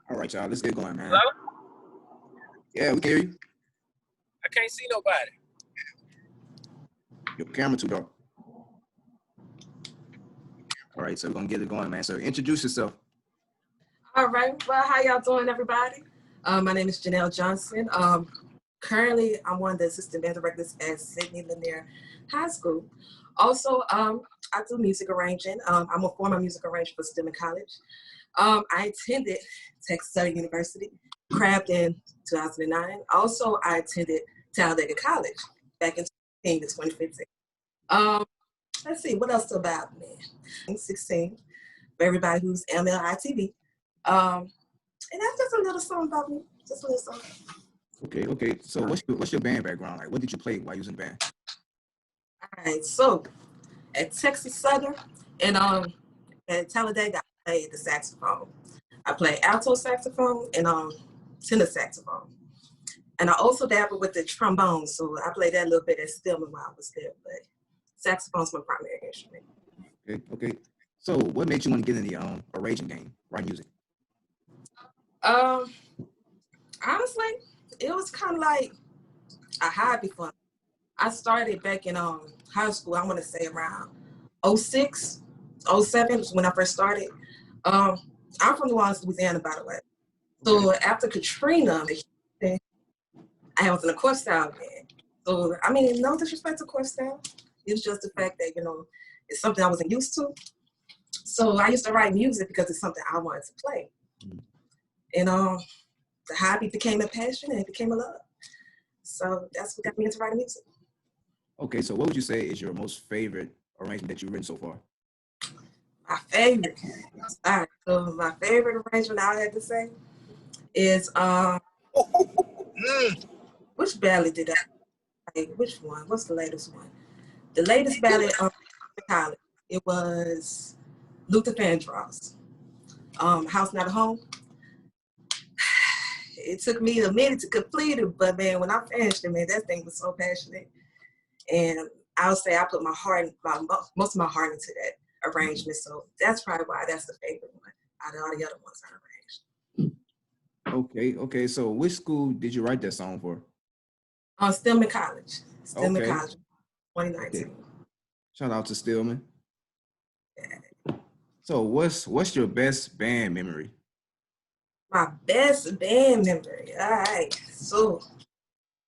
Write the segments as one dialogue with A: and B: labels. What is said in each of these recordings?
A: All right, y'all. Let's get going, man.
B: Hello?
A: Yeah, we can hear you.
B: I can't see nobody.
A: Your camera too dark. All right, so we're gonna get it going, man. So introduce yourself.
C: All right. Well, how y'all doing, everybody? My name is Janelle Johnson. Currently, I'm one of the assistant band directors at Sidney Lanier High School. Also, I do music arranging. I'm a former music arranger for STEM in college. I attended Texas Southern University, crabbed in 2009. Also, I attended Talladega College back in 2015. Let's see, what else about me? I'm 16, for everybody who's MLITV. And that's just a little song about me, just a little song.
A: Okay. So what's your band background? Like, what did you play while you was in band?
C: All right, so at Texas Southern and at Talladega, I played the saxophone. I played alto saxophone and tenor saxophone. And I also dabbled with the trombone, so I played that a little bit at Stillman while I was there, but saxophone's my primary instrument.
A: Okay. So what made you want to get in the arranging game, writing music?
C: Honestly, it was kind of like a hobby for me. I started back in high school, I want to say around 06, 07 was when I first started. I'm from New Orleans, Louisiana, by the way. So after Katrina, I was in a court style band. So, I mean, no disrespect to court style. It was just the fact that, it's something I wasn't used to. So I used to write music because it's something I wanted to play. And the hobby became a passion and it became a love. So that's what got me into writing music.
A: Okay, so what would you say is your most favorite arrangement that you've written so far?
C: My favorite. All right, so my favorite arrangement I had to say is which ballad did I play? Which one? What's the latest one? The latest ballad college. It was Luther Vandross. House Not a Home. It took me a minute to complete it, but man, when I finished it, man, that thing was so passionate. And I'll say I put most of my heart into that arrangement. So that's probably why that's the favorite one out of all the other ones I arranged.
A: Okay. So which school did you write that song for?
C: Stillman College. Stillman
A: Okay.
C: College, 2019.
A: Okay. Shout out to Stillman. Yeah. So what's your best band memory?
C: My best band memory. All right. So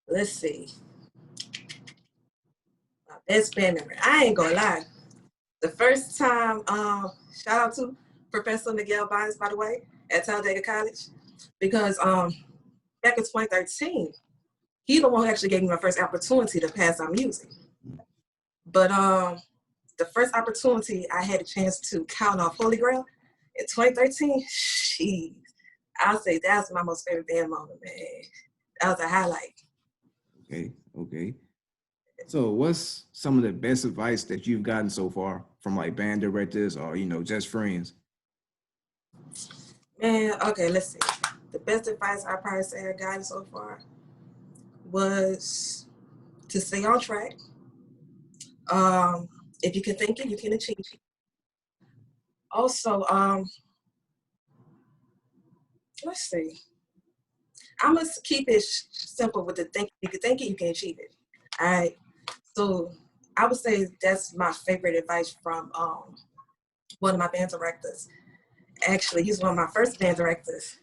C: let's see. My best band memory. I ain't gonna lie. The first time, shout out to Professor Miguel Bonds, by the way, at Talladega College, because back in 2013, he the one who actually gave me my first opportunity to pass out music. But the first opportunity I had a chance to count off Holy Grail in 2013, I'll say that's my most favorite band moment, man. That was a highlight.
A: Okay. So what's some of the best advice that you've gotten so far from like band directors or, just friends?
C: Man, okay, let's see. The best advice I probably say I've gotten so far was to stay on track. If you can think it, you can achieve it. Also, let's see. I must keep it simple with the think. You can think it, you can achieve it. All right. So I would say that's my favorite advice from one of my band directors. Actually, he's one of my first band directors,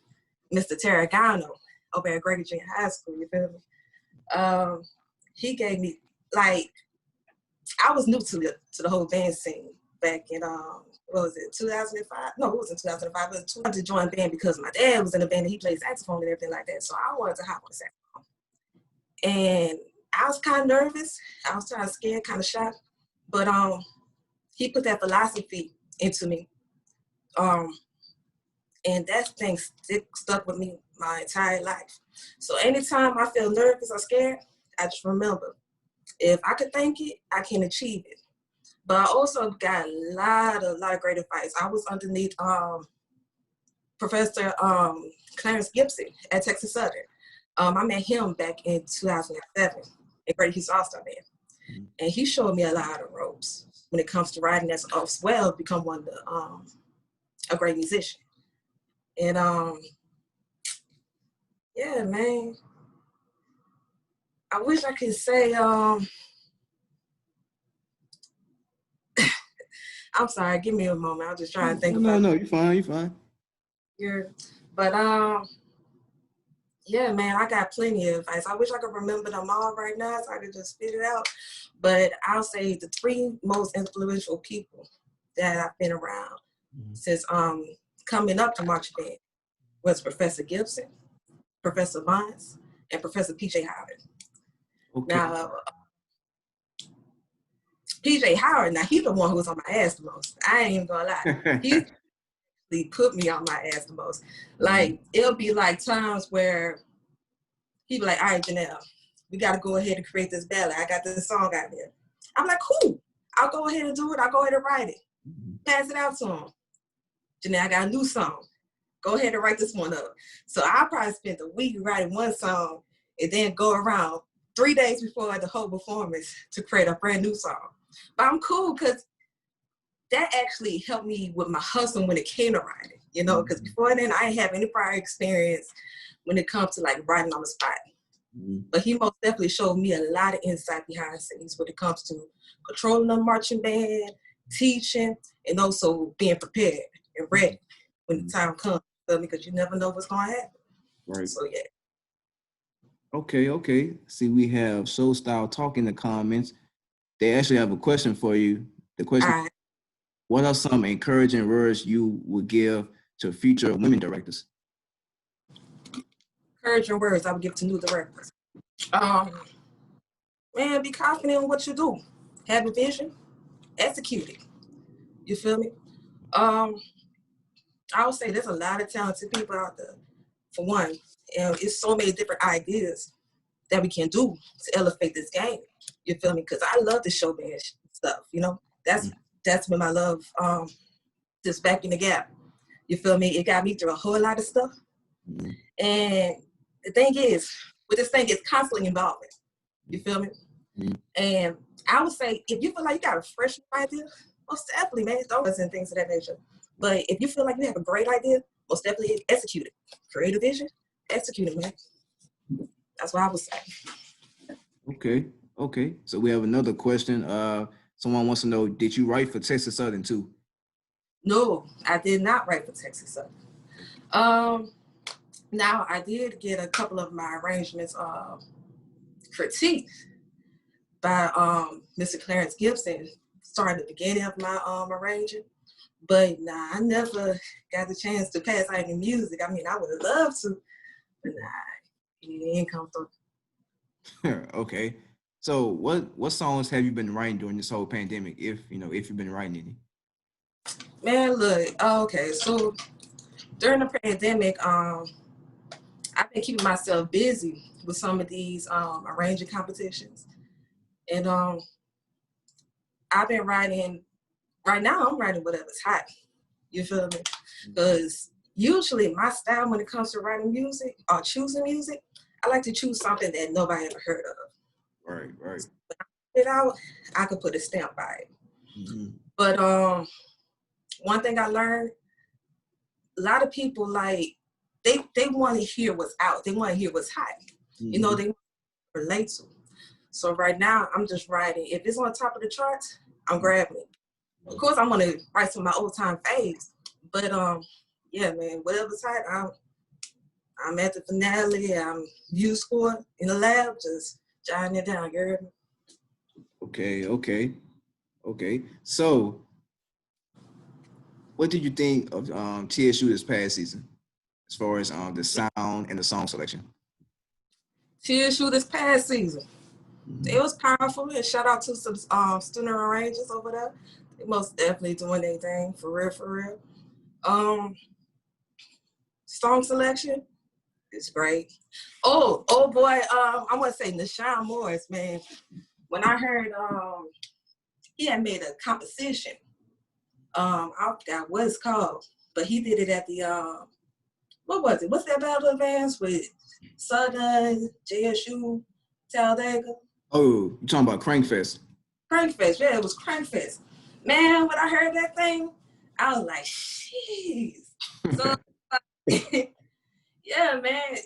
C: Mr. Tarragano, over at Greater Junior High School. You feel me? He gave me I was new to the whole band scene back in what was it, 2005? No, it wasn't 2005. It was I wanted to join band because my dad was in a band and he played saxophone and everything like that. So I wanted to hop on saxophone. And I was kind of nervous. I was kind of scared, kind of shy. But he put that philosophy into me. And that thing stuck with me my entire life. So anytime I feel nervous or scared, I just remember, if I could think it, I can achieve it. But I also got a lot of great advice. I was underneath Professor Clarence Gibson at Texas Southern. I met him back in 2007 at Great Houston All-Star Band. And he showed me a lot of ropes when it comes to writing as well, become one of the, a great musician. And yeah, man. I wish I could say I'm sorry, give me a moment. I'm just trying to think
A: No,
C: about
A: no, you're fine, you're fine.
C: here. But yeah, man, I got plenty of advice. I wish I could remember them all right now so I could just spit it out. But I'll say the three most influential people that I've been around since coming up to marching band was Professor Gibson, Professor Vance, and Professor PJ Howard.
A: Okay.
C: Now, PJ Howard, now he's the one who was on my ass the most. I ain't even gonna lie. He put me on my ass the most. Like, it'll be like times where he'd be like, all right, Janelle, we got to go ahead and create this ballad. I got this song out there. I'm like, cool. I'll go ahead and do it. I'll go ahead and write it. Pass it out to him. Janelle, I got a new song. Go ahead and write this one up. So I probably spent a week writing one song and then go around 3 days before the whole performance to create a brand new song. But I'm cool because that actually helped me with my hustle when it came to writing, you know, because before then I didn't have any prior experience when it comes to like writing on the spot. But he most definitely showed me a lot of insight behind the scenes when it comes to controlling the marching band, teaching, and also being prepared and ready when the time comes, because you never know what's going to happen.
A: Right.
C: So, yeah.
A: Okay. See, we have Soul Style Talk in the comments. They actually have a question for you. The question, what are some encouraging words you would give to future women directors?
C: Encouraging words I would give to new directors. Man, be confident in what you do. Have a vision, execute it. You feel me? I would say there's a lot of talented people out there, for one. And it's so many different ideas that we can do to elevate this game. You feel me? Because I love the show band stuff, you know? That's been my love, just back in the gap. You feel me? It got me through a whole lot of stuff. And the thing is, with this thing, it's constantly evolving. You feel me? And I would say, if you feel like you got a fresh idea, most definitely, man, don't listen things of that nature. But if you feel like you have a great idea, most definitely execute it. Create a vision, execute it, man. That's what I would say.
A: Okay. So we have another question. Someone wants to know, did you write for Texas Southern too?
C: No, I did not write for Texas Southern. Now I did get a couple of my arrangements critiqued by Mr. Clarence Gibson, starting at the beginning of my arranging. But nah, I never got the chance to pass out any music. I mean, I would have loved to, but nah, it didn't come through.
A: Okay. So what songs have you been writing during this whole pandemic, if you've been writing any?
C: Man, look, okay, so during the pandemic, I've been keeping myself busy with some of these arranging competitions. And I've been writing, right now I'm writing whatever's hot. You feel me? Because usually my style when it comes to writing music or choosing music, I like to choose something that nobody ever heard of.
A: Right.
C: When I put it out, I could put a stamp by it. But one thing I learned, a lot of people like, they want to hear what's out. They want to hear what's hot. You know, they want to relate to. So right now, I'm just writing. If it's on top of the charts, I'm grabbing it. Of course, I'm gonna write some of my old time faves. But yeah, man, whatever's hot, I'm at the finale. I'm view score in the lab, just jotting it down. You heard me?
A: Okay. So, what did you think of TSU this past season, as far as the sound and the song selection?
C: TSU this past season, it was powerful. And shout out to some student arrangers over there. They most definitely doing their thing, for real. Song selection is great. Oh boy, I want to say Nashawn Morris, man. When I heard he had made a composition, I forgot what it's called, but he did it at the what was it? What's that battle advance with Southern, JSU, Talladega?
A: Oh, you're talking about Crankfest.
C: Crankfest, yeah, it was Crankfest. Man, when I heard that thing, I was like, jeez. So Yeah, man.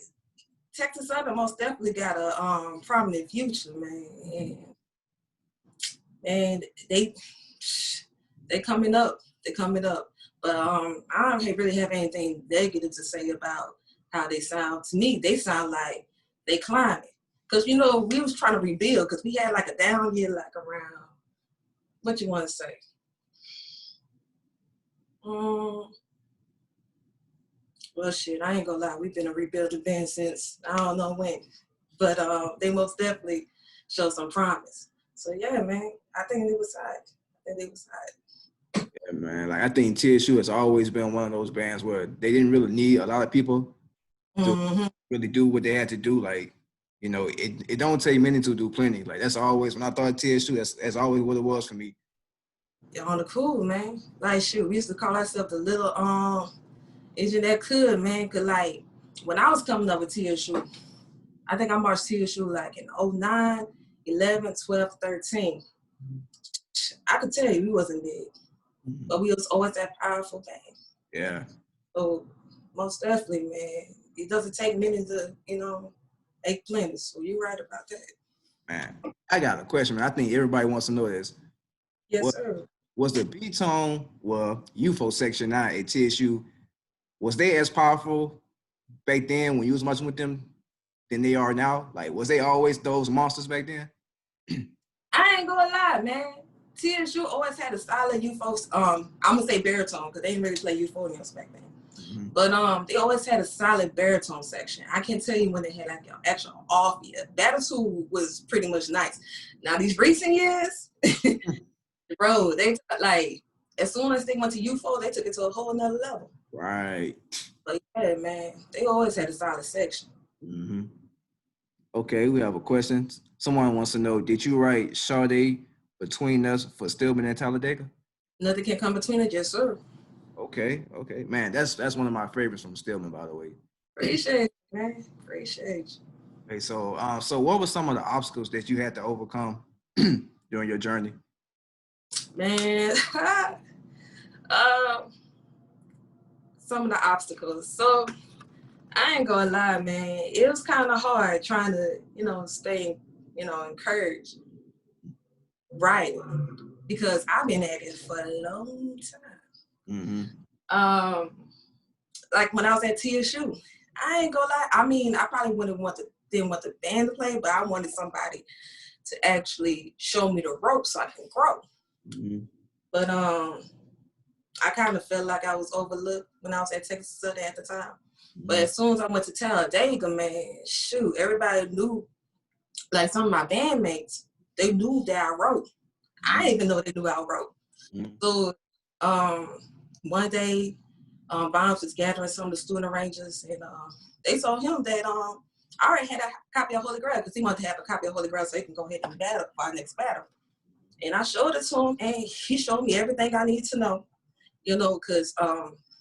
C: Texas Southern most definitely got a prominent future, man. And they coming up. They coming up. But I don't really have anything negative to say about how they sound. To me, they sound like they climbing. Cause you know, we was trying to rebuild because we had like a down year like around, what you want to say? Well, shit, I ain't gonna lie. We've been a rebuilding band since I don't know when, but they most definitely show some promise. So yeah, man, I think it was hot. I think it was hot.
A: Yeah, man. Like I think TSU has always been one of those bands where they didn't really need a lot of people to really do what they had to do. Like, you know, it don't take many to do plenty. Like that's always when I thought TSU, that's always what it was for me.
C: Yeah, on the cool, man. Like shoot, we used to call ourselves the little engine that could, man. Cause like when I was coming up with TSU, I think I marched TSU like in 09, 11, 12, 13. I could tell you we wasn't big, but we was always that powerful band.
A: Yeah.
C: So most definitely, man, it doesn't take many to, make plenty. So you're right about that.
A: Man, I got a question, man. I think everybody wants to know this.
C: Yes, sir.
A: Was the B-Tone, UFO section now at TSU, was they as powerful back then when you was marching with them than they are now? Like, was they always those monsters back then?
C: I ain't gonna lie, man. TSU always had a solid UFO. I'm gonna say baritone because they didn't really play euphoniums back then. Mm-hmm. But they always had a solid baritone section. I can tell you when they had like an actual off year. Baritone was pretty much nice. Now these recent years, bro, they like as soon as they went to UFO, they took it to a whole nother level.
A: Right.
C: But yeah, man, they always had a solid section.
A: Mm-hmm. Okay, we have a question. Someone wants to know, did you write Sade Between Us for Stillman and Talladega?
C: Nothing can come between it, yes, sir.
A: Okay. Man, that's one of my favorites from Stillman, by the way.
C: Appreciate it, man. Appreciate you.
A: Okay, so what were some of the obstacles that you had to overcome during your journey?
C: Man, some of the obstacles. So I ain't gonna lie, man. It was kind of hard trying to, stay, encouraged. Right. Because I've been at it for a long time. Mm-hmm. Like when I was at TSU, I ain't gonna lie. I mean, I probably didn't want the band to play, but I wanted somebody to actually show me the ropes so I can grow. Mm-hmm. But I kind of felt like I was overlooked when I was at Texas Southern at the time. Mm-hmm. But as soon as I went to Talladega, man, shoot, everybody knew. Like some of my bandmates, they knew that I wrote. I didn't even know they knew I wrote. Mm-hmm. So one day, Bombs was gathering some of the student arrangers, and they told him that I already had a copy of Holy Grail because he wanted to have a copy of Holy Grail so he can go ahead and battle for our next battle. And I showed it to him, and he showed me everything I need to know, because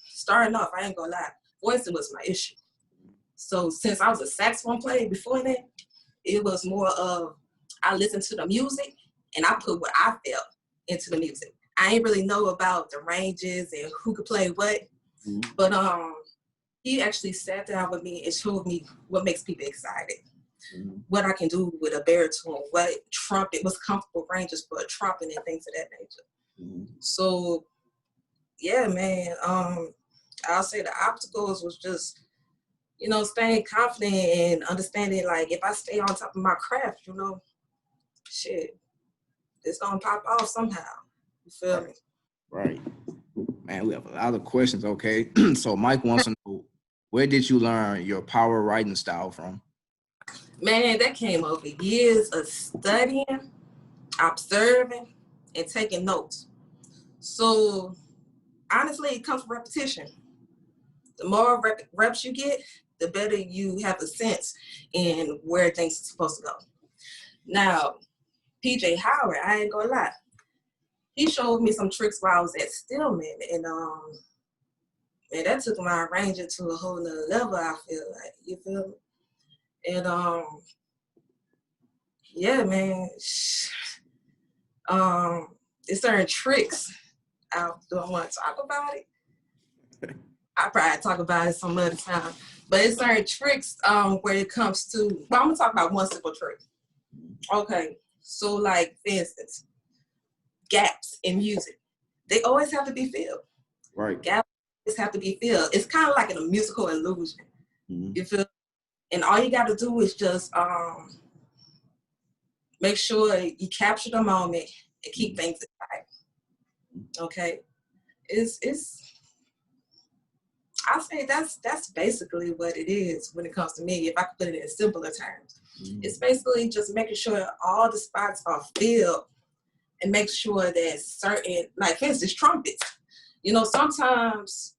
C: starting off, I ain't gonna lie, voicing was my issue. So since I was a saxophone player before that, it was more of I listened to the music and I put what I felt into the music. I ain't really know about the ranges and who could play what, but he actually sat down with me and showed me what makes people excited, what I can do with a baritone, what trumpet, what's comfortable ranges for a trumpet and things of that nature. So, yeah, man, I'll say the obstacles was just, staying confident and understanding, like, if I stay on top of my craft, shit, it's gonna pop off somehow. You feel me?
A: Right. Man, we have a lot of questions, okay? So Mike wants to know, where did you learn your power writing style from?
C: Man, that came over years of studying, observing, and taking notes. So, honestly, it comes from repetition. The more reps you get, the better you have a sense in where things are supposed to go. Now, PJ Howard, I ain't gonna lie, he showed me some tricks while I was at Stillman, and man, that took my arranging to a whole nother level, I feel like, you feel me? And yeah, man, there's certain tricks I don't want to talk about it, I probably talk about it some other time. But it's certain tricks where it comes to, well, I'm gonna talk about one simple trick. Okay, so like for instance, gaps in music, they always have to be filled.
A: Right.
C: Gaps always have to be filled. It's kind of like a musical illusion.
A: Mm-hmm.
C: You feel? And all you got to do is just make sure you capture the moment and keep things exciting. Okay, it's I say that's basically what it is when it comes to me. If I could put it in simpler terms, it's basically just making sure all the spots are filled and make sure that certain, like for instance, trumpets. You know, sometimes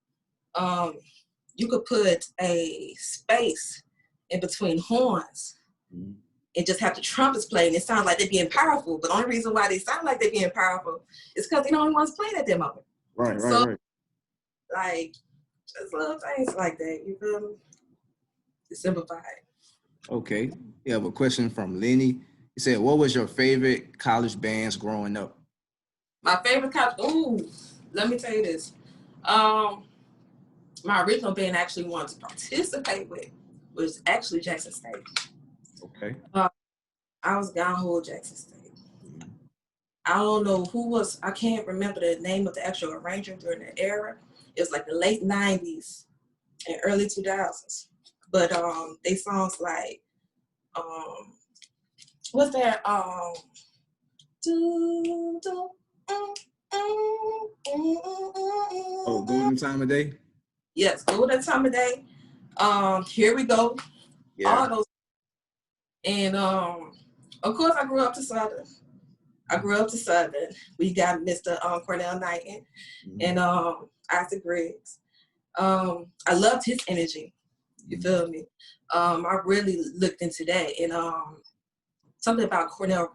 C: you could put a space in between horns and just have the trumpets play, and it sounds like they're being powerful. But the only reason why they sound like they're being powerful is because they're the only ones playing at that moment.
A: Right.
C: Like, just little things like that, you feel me? To simplify it.
A: Okay. We have a question from Lenny. He said, what was your favorite college bands growing up?
C: My favorite college, let me tell you this. My original band I actually wanted to participate with was actually Jackson State.
A: Okay.
C: I was gung-ho Jackson State. I don't know who was, I can't remember the name of the actual arranger during the era. It was like the late 90s and early 2000s. But they songs like, what's that?
A: Oh, Golden Time of Day?
C: Yes, Golden Time of Day. Here We Go.
A: Yeah.
C: All those. And of course, I grew up to Southern. We got Mr. Cornell Knighton and Isaac Griggs. I loved his energy. You feel me? I really looked into that, and something about Cornell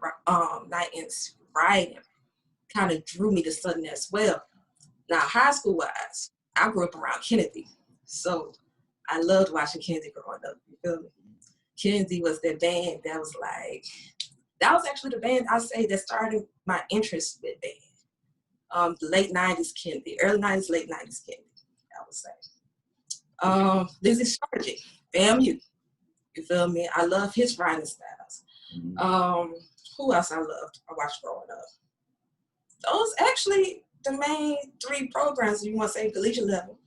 C: Knighton's writing kind of drew me to Southern as well. Now, high school wise, I grew up around Kennedy, so I loved watching Kennedy growing up. You feel me? Kennedy was that band that was like, that was actually the band I say that started my interest with band. The late 90s Kennedy, early 90s, late 90s Kennedy, I would say. Lizzie Sargent, FAMU, you feel me? I love his writing styles. Who else I loved? I watched growing up. Those actually the main three programs you want to say collegiate level.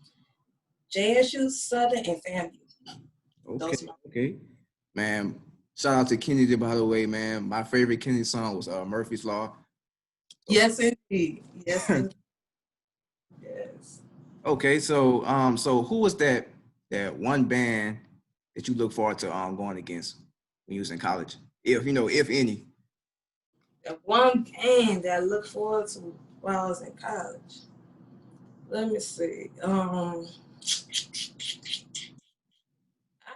C: JSU, Southern, and FAMU.
A: Okay. Man, shout out to Kennedy, by the way, man. My favorite Kennedy song was Murphy's Law.
C: Yes, indeed. Yes, indeed. Yes.
A: Okay, so who was that one band that you look forward to going against when you was in college? If any.
C: The one band that I look forward to while I was in college. Let me see. I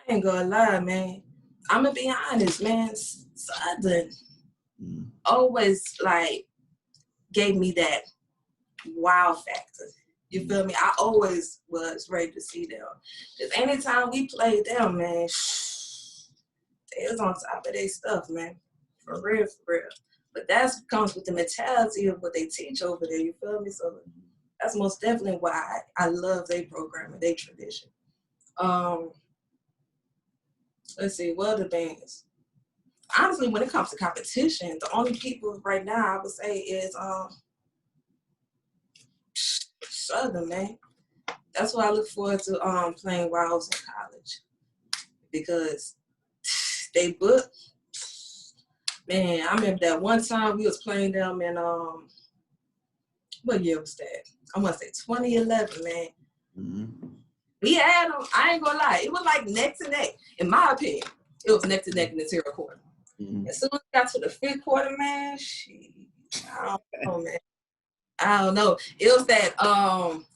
C: ain't gonna lie, man. I'm gonna be honest, man. Southern always like gave me that wow factor. You feel me? I always was ready to see them. Because anytime we played them, man, they was on top of their stuff, man. For real, for real. But that comes with the mentality of what they teach over there, you feel me? So that's most definitely why I love their program and their tradition. Let's see, what other bands? Honestly, when it comes to competition, the only people right now I would say is Southern, man. That's why I look forward to playing while I was in college. Because they booked. Man, I remember that one time we was playing them in what year was that? I want to say 2011, man. We had them, I ain't gonna lie, it was like neck to neck. In my opinion, it was neck to neck in the 0th quarter. As soon as we got to the 5th quarter, man, I don't know, man. I don't know. It was that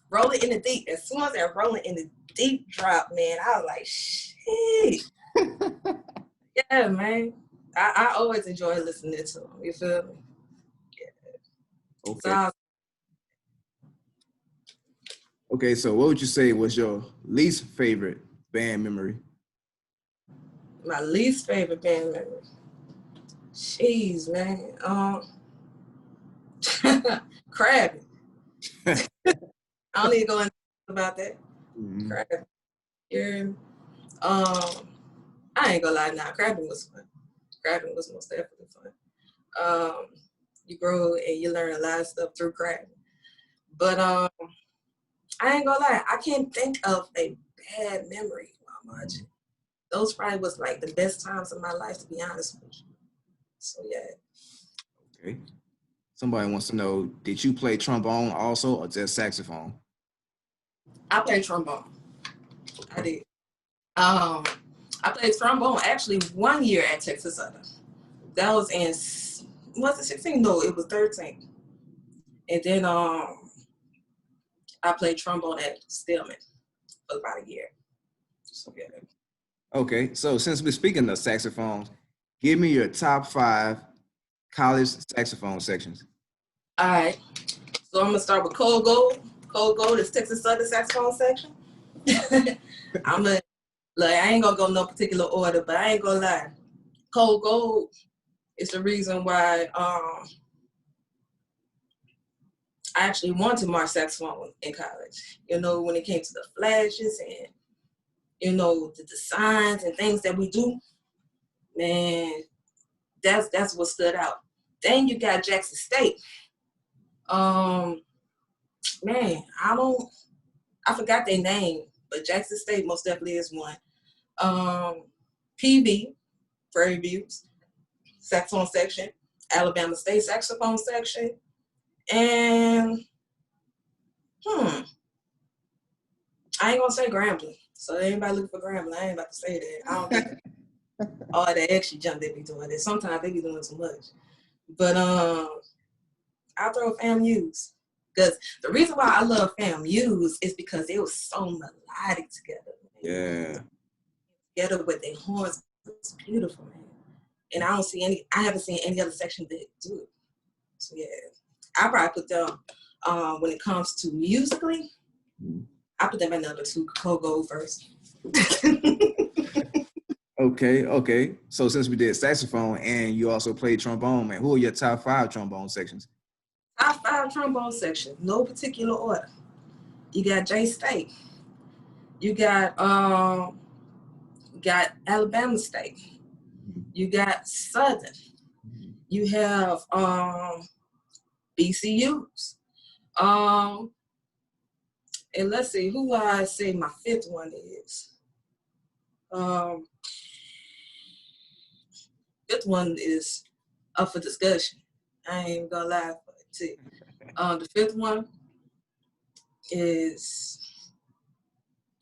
C: rolling in the deep. As soon as that rolling in the deep drop, man, I was like, shit. Yeah, man. I always enjoy listening to them. You feel me? Yeah.
A: Okay. Okay, so what would you say was your least favorite band memory?
C: My least favorite band memory. Jeez, man. Crabbing. I don't need to go into about that.
A: Mm-hmm.
C: Crabbing. Yeah. I ain't gonna lie now, crabbing was fun. Crabbing was most definitely fun. You grow and you learn a lot of stuff through crabbing. But I ain't gonna lie, I can't think of a bad memory while watching. Those probably was like the best times of my life, to be honest with you. So yeah.
A: Okay. Somebody wants to know, did you play trombone also or just saxophone?
C: I played trombone. I did. I played trombone actually 1 year at Texas Southern. That was in, was it 16? No, it was 13. And then I played trombone at Stillman for about a year. So yeah.
A: Okay, so since we're speaking of saxophones, give me your top 5 college saxophone sections.
C: All right. So I'm gonna start with Cold Gold. Cold Gold is Texas Southern saxophone section. I'm a like I ain't gonna go no particular order, but I ain't gonna lie. Cold Gold is the reason why I actually wanted to mark saxophone in college. You know, when it came to the flashes and the designs and things that we do, man, that's what stood out. Then you got Jackson State. Man, I forgot their name, but Jackson State most definitely is one. PV, Prairie Views, saxophone section, Alabama State saxophone section, and I ain't gonna say Grambling. So anybody looking for Grambling, I ain't about to say that. I don't think all that extra jump they be doing it. Sometimes they be doing too much. But I'll throw FAMUs. Because the reason why I love FAMUs is because it was so melodic together.
A: Yeah.
C: Together with their horns, it's beautiful, man. And I haven't seen any other section that do it. So yeah, I probably put them, when it comes to musically, I put them at number 2, Cogo first.
A: Okay. So since we did saxophone and you also played trombone, man, who are your top 5 trombone sections?
C: Top 5 trombone section, no particular order. You got J State. You got Alabama State. You got Southern. You have BCUs. And let's see who I say my 5th one is. 5th one is up for discussion. I ain't gonna lie to you. The 5th one is,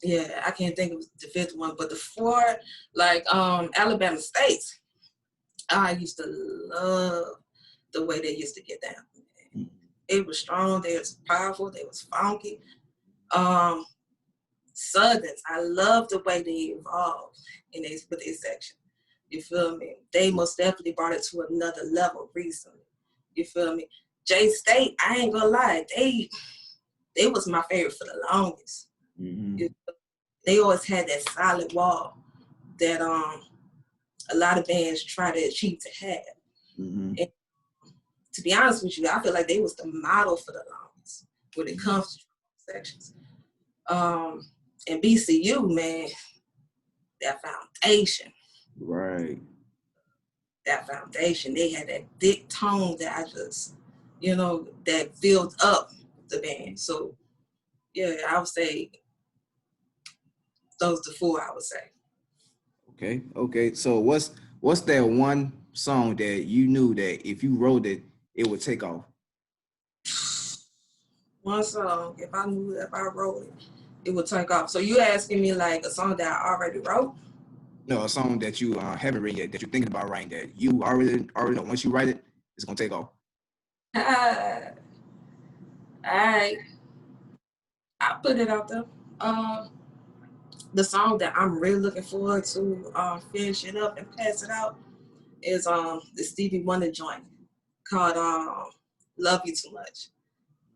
C: yeah, I can't think of the 5th one, but the 4, like Alabama State, I used to love the way they used to get down. It was strong, they was powerful, they was funky. Southerns, I love the way they evolved with their section. You feel me? They most definitely brought it to another level recently. You feel me? J State, I ain't gonna lie, they was my favorite for the longest.
A: Mm-hmm.
C: They always had that solid wall that a lot of bands try to achieve to have.
A: Mm-hmm.
C: And to be honest with you, I feel like they was the model for the longest when it comes to sections. And BCU, man, that foundation.
A: Right.
C: That foundation, they had that thick tone that I just, that filled up the band. So, yeah, I would say those the 4, I would say.
A: Okay. So what's that one song that you knew that if you wrote it, it would take off?
C: One song, if I wrote it, it would take off. So you asking me like a song that I already wrote?
A: No, a song that you haven't written yet, that you're thinking about writing, that you already know once you write it, it's gonna take off.
C: All right, I put it out there. The song that I'm really looking forward to finish it up and pass it out is the Stevie Wonder joint called "Love You Too Much."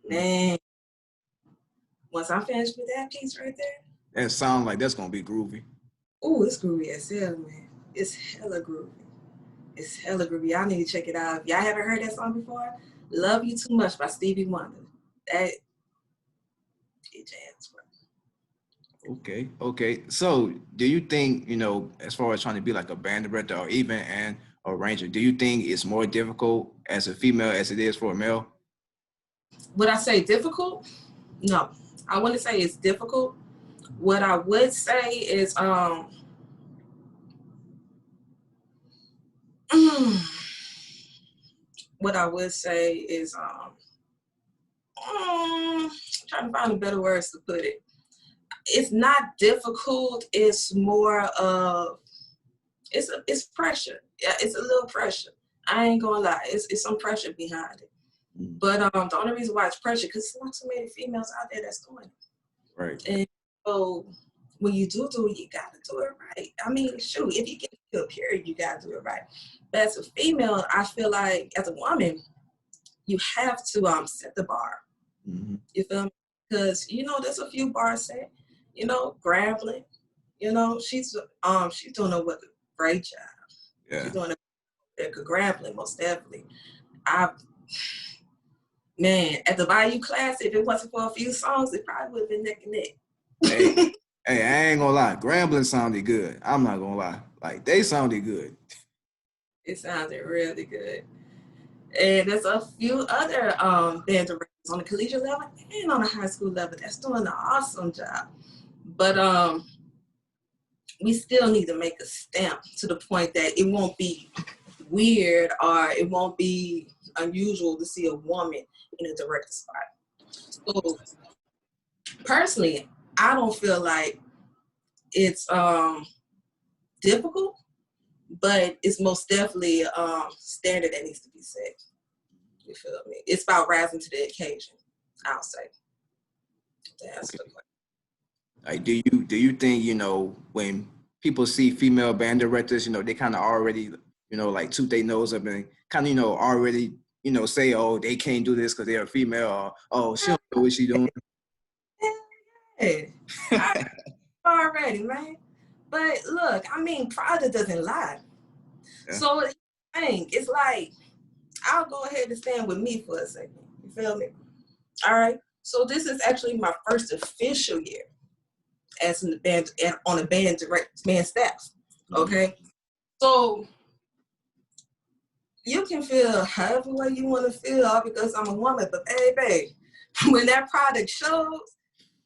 C: Man, once I'm finished with that piece right there,
A: That sound like that's gonna be groovy.
C: ooh, it's groovy as hell, man. It's hella groovy. It's hella groovy. Y'all need to check it out. If y'all haven't heard that song before, "Love You Too Much" by Stevie Wonder. That it jams, bro.
A: Okay. So do you think, as far as trying to be like a band director or even an arranger, do you think it's more difficult as a female as it is for a male?
C: Would I say difficult? No, I wouldn't say it's difficult. What I would say is, what I would say is, trying to find a better words to put it. It's not difficult. It's more of it's pressure. Yeah, it's a little pressure. I ain't gonna lie. It's some pressure behind it. But the only reason why it's pressure because there's not so many females out there that's doing it.
A: Right.
C: And so when you do it, you gotta do it right. I mean, shoot, if you get to a period, you gotta do it right. But as a female, I feel like as a woman, you have to set the bar.
A: Mm-hmm.
C: You feel me? Because there's a few bars set. Grambling. She's doing a great job.
A: Yeah.
C: She's doing a good grambling, most definitely. At the Bayou class, if it wasn't for a few songs, it probably would have been neck and neck.
A: Hey, I ain't gonna lie. Grambling sounded good. I'm not gonna lie. Like, they sounded good.
C: It sounded really good. And there's a few other band directors on the collegiate level and on the high school level that's doing an awesome job. But we still need to make a stamp to the point that it won't be weird or it won't be unusual to see a woman in a director spot. So personally, I don't feel like it's difficult, but it's most definitely standard that needs to be set. You feel me? It's about rising to the occasion, I'll say. That's the point.
A: Like, do you think, when people see female band directors, they kind of already, like toot their nose up and kind of, already, say, oh, they can't do this because they're a female, or oh, she don't know what she doing.
C: Hey, already, man. But look, I mean, product doesn't lie. Yeah. So it's like, I'll go ahead and stand with me for a second. You feel me? All right. So this is actually my first official year as in the band on a band staff. Okay. Mm-hmm. So you can feel however way you want to feel all because I'm a woman, but baby, when that product shows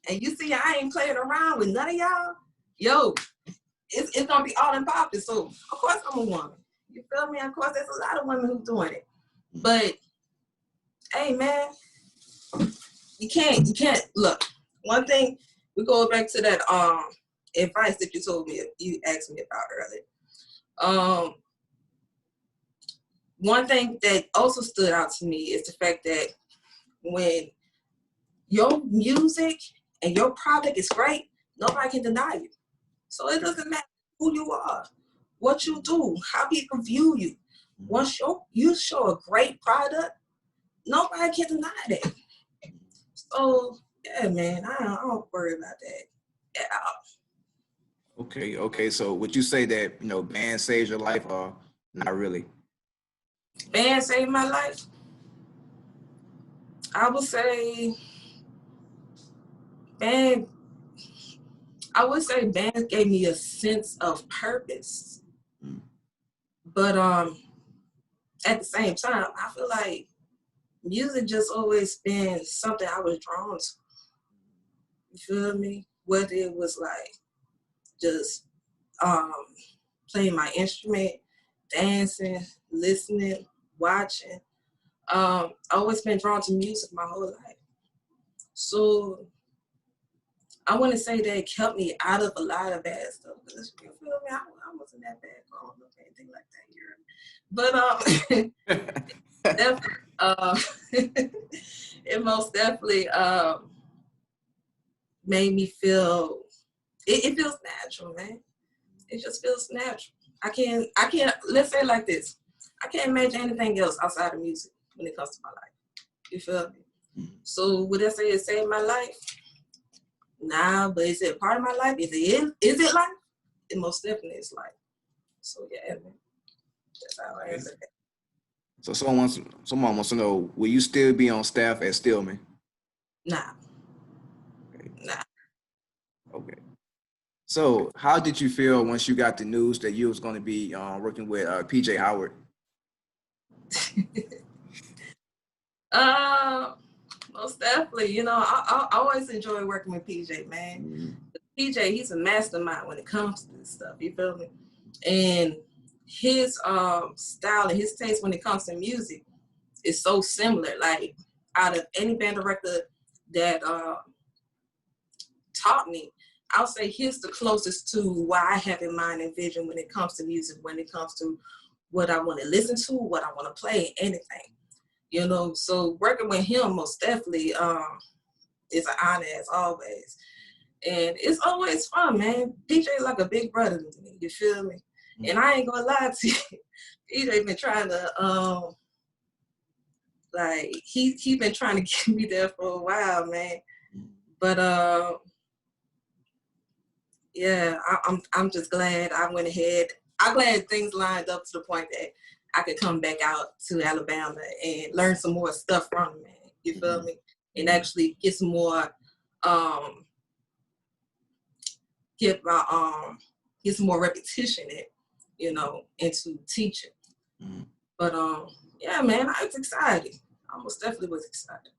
C: and you see I ain't playing around with none of y'all, it's gonna be all in popping. So of course I'm a woman. You feel me? Of course there's a lot of women who doing it. But hey man, you can't look. One thing, we go back to that advice that you asked me about earlier. One thing that also stood out to me is the fact that when your music and your product is great, nobody can deny you. So it doesn't matter who you are, what you do, how people view you. Once you show a great product, nobody can deny that. So yeah, man, I don't worry about that at all.
A: Okay. So would you say that, band saves your life or not really?
C: Band saved my life? I would say band gave me a sense of purpose. But at the same time, I feel like music just always been something I was drawn to. You feel me? Whether it was like just playing my instrument, dancing, listening, watching. I've always been drawn to music my whole life. So I want to say that it kept me out of a lot of bad stuff. Because you feel me? I wasn't that bad growing up, anything like that. But it most definitely made me feel. It feels natural, man. It just feels natural. I can't. Let's say it like this. I can't imagine anything else outside of music when it comes to my life. You feel me? So would I say it saved my life? Nah, but is it part of my life? Is it life? It most definitely is life. So yeah, man. That's how I answer that.
A: So someone wants to know, will you still be on staff at Stillman?
C: Nah.
A: Okay.
C: Nah.
A: Okay. So how did you feel once you got the news that you was going to be working with PJ Howard?
C: Most definitely. You know, I always enjoy working with PJ, man.
A: Mm-hmm.
C: PJ, he's a mastermind when it comes to this stuff. You feel me? And his style and his taste when it comes to music is so similar. Like out of any band director that taught me, I'll say he's the closest to what I have in mind and vision when it comes to music, when it comes to what I want to listen to, what I want to play, anything. You know, so working with him most definitely is an honor as always. And it's always fun, man. PJ like a big brother to me, you feel me? And I ain't gonna lie to you, PJ been trying to like he been trying to get me there for a while, man. But yeah, I'm just glad I went ahead. I'm glad things lined up to the point that I could come back out to Alabama and learn some more stuff from him, man. You feel me? And actually get some more get some more repetition in, you know, into teaching. But yeah, man, I was excited. I most definitely was excited.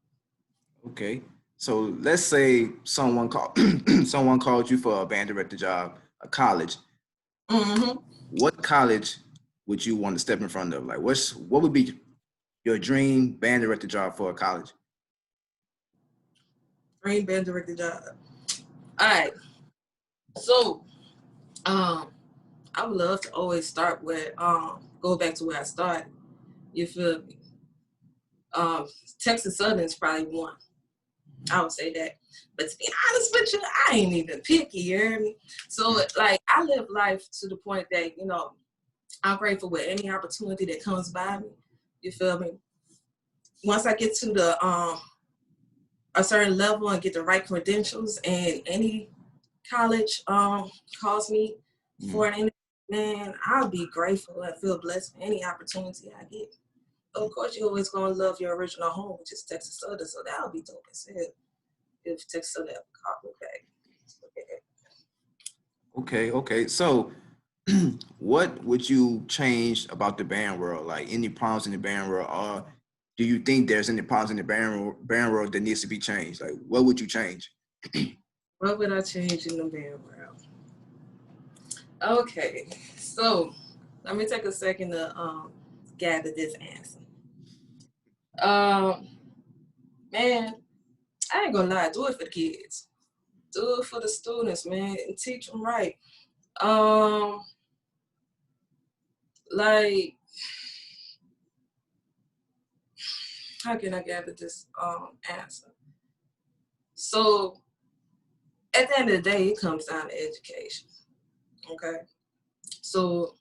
A: Okay. So let's say someone called someone called you for a band director job, a college.
C: Mm-hmm.
A: What college would you want to step in front of? Like, what would be your dream band director job for a college?
C: Dream band director job. All right. So, I would love to always start with go back to where I started. You feel me? Texas Southern is probably one. I would say that. But to be honest with you, I ain't even picky, you hear me? So like I live life to the point that, you know, I'm grateful with any opportunity that comes by me. You feel me? Once I get to the a certain level and get the right credentials and any college calls me for an interview, man, I'll be grateful and feel blessed for any opportunity I get. Of course, you're always gonna love your original home, which is Texas Southern, so that'll be dope as hell if Texas Southern ever called me back.
A: Okay. So what would you change about the band world? Like any problems in the band world, or do you think there's any problems in the band world that needs to be changed? Like, what would you change?
C: What would I change in the band world? Okay, so let me take a second to gather this answer. Man, I ain't gonna lie, do it for the kids. Do it for the students, man, and teach them right. Like, how can I gather this answer? So, at the end of the day, it comes down to education. Okay, so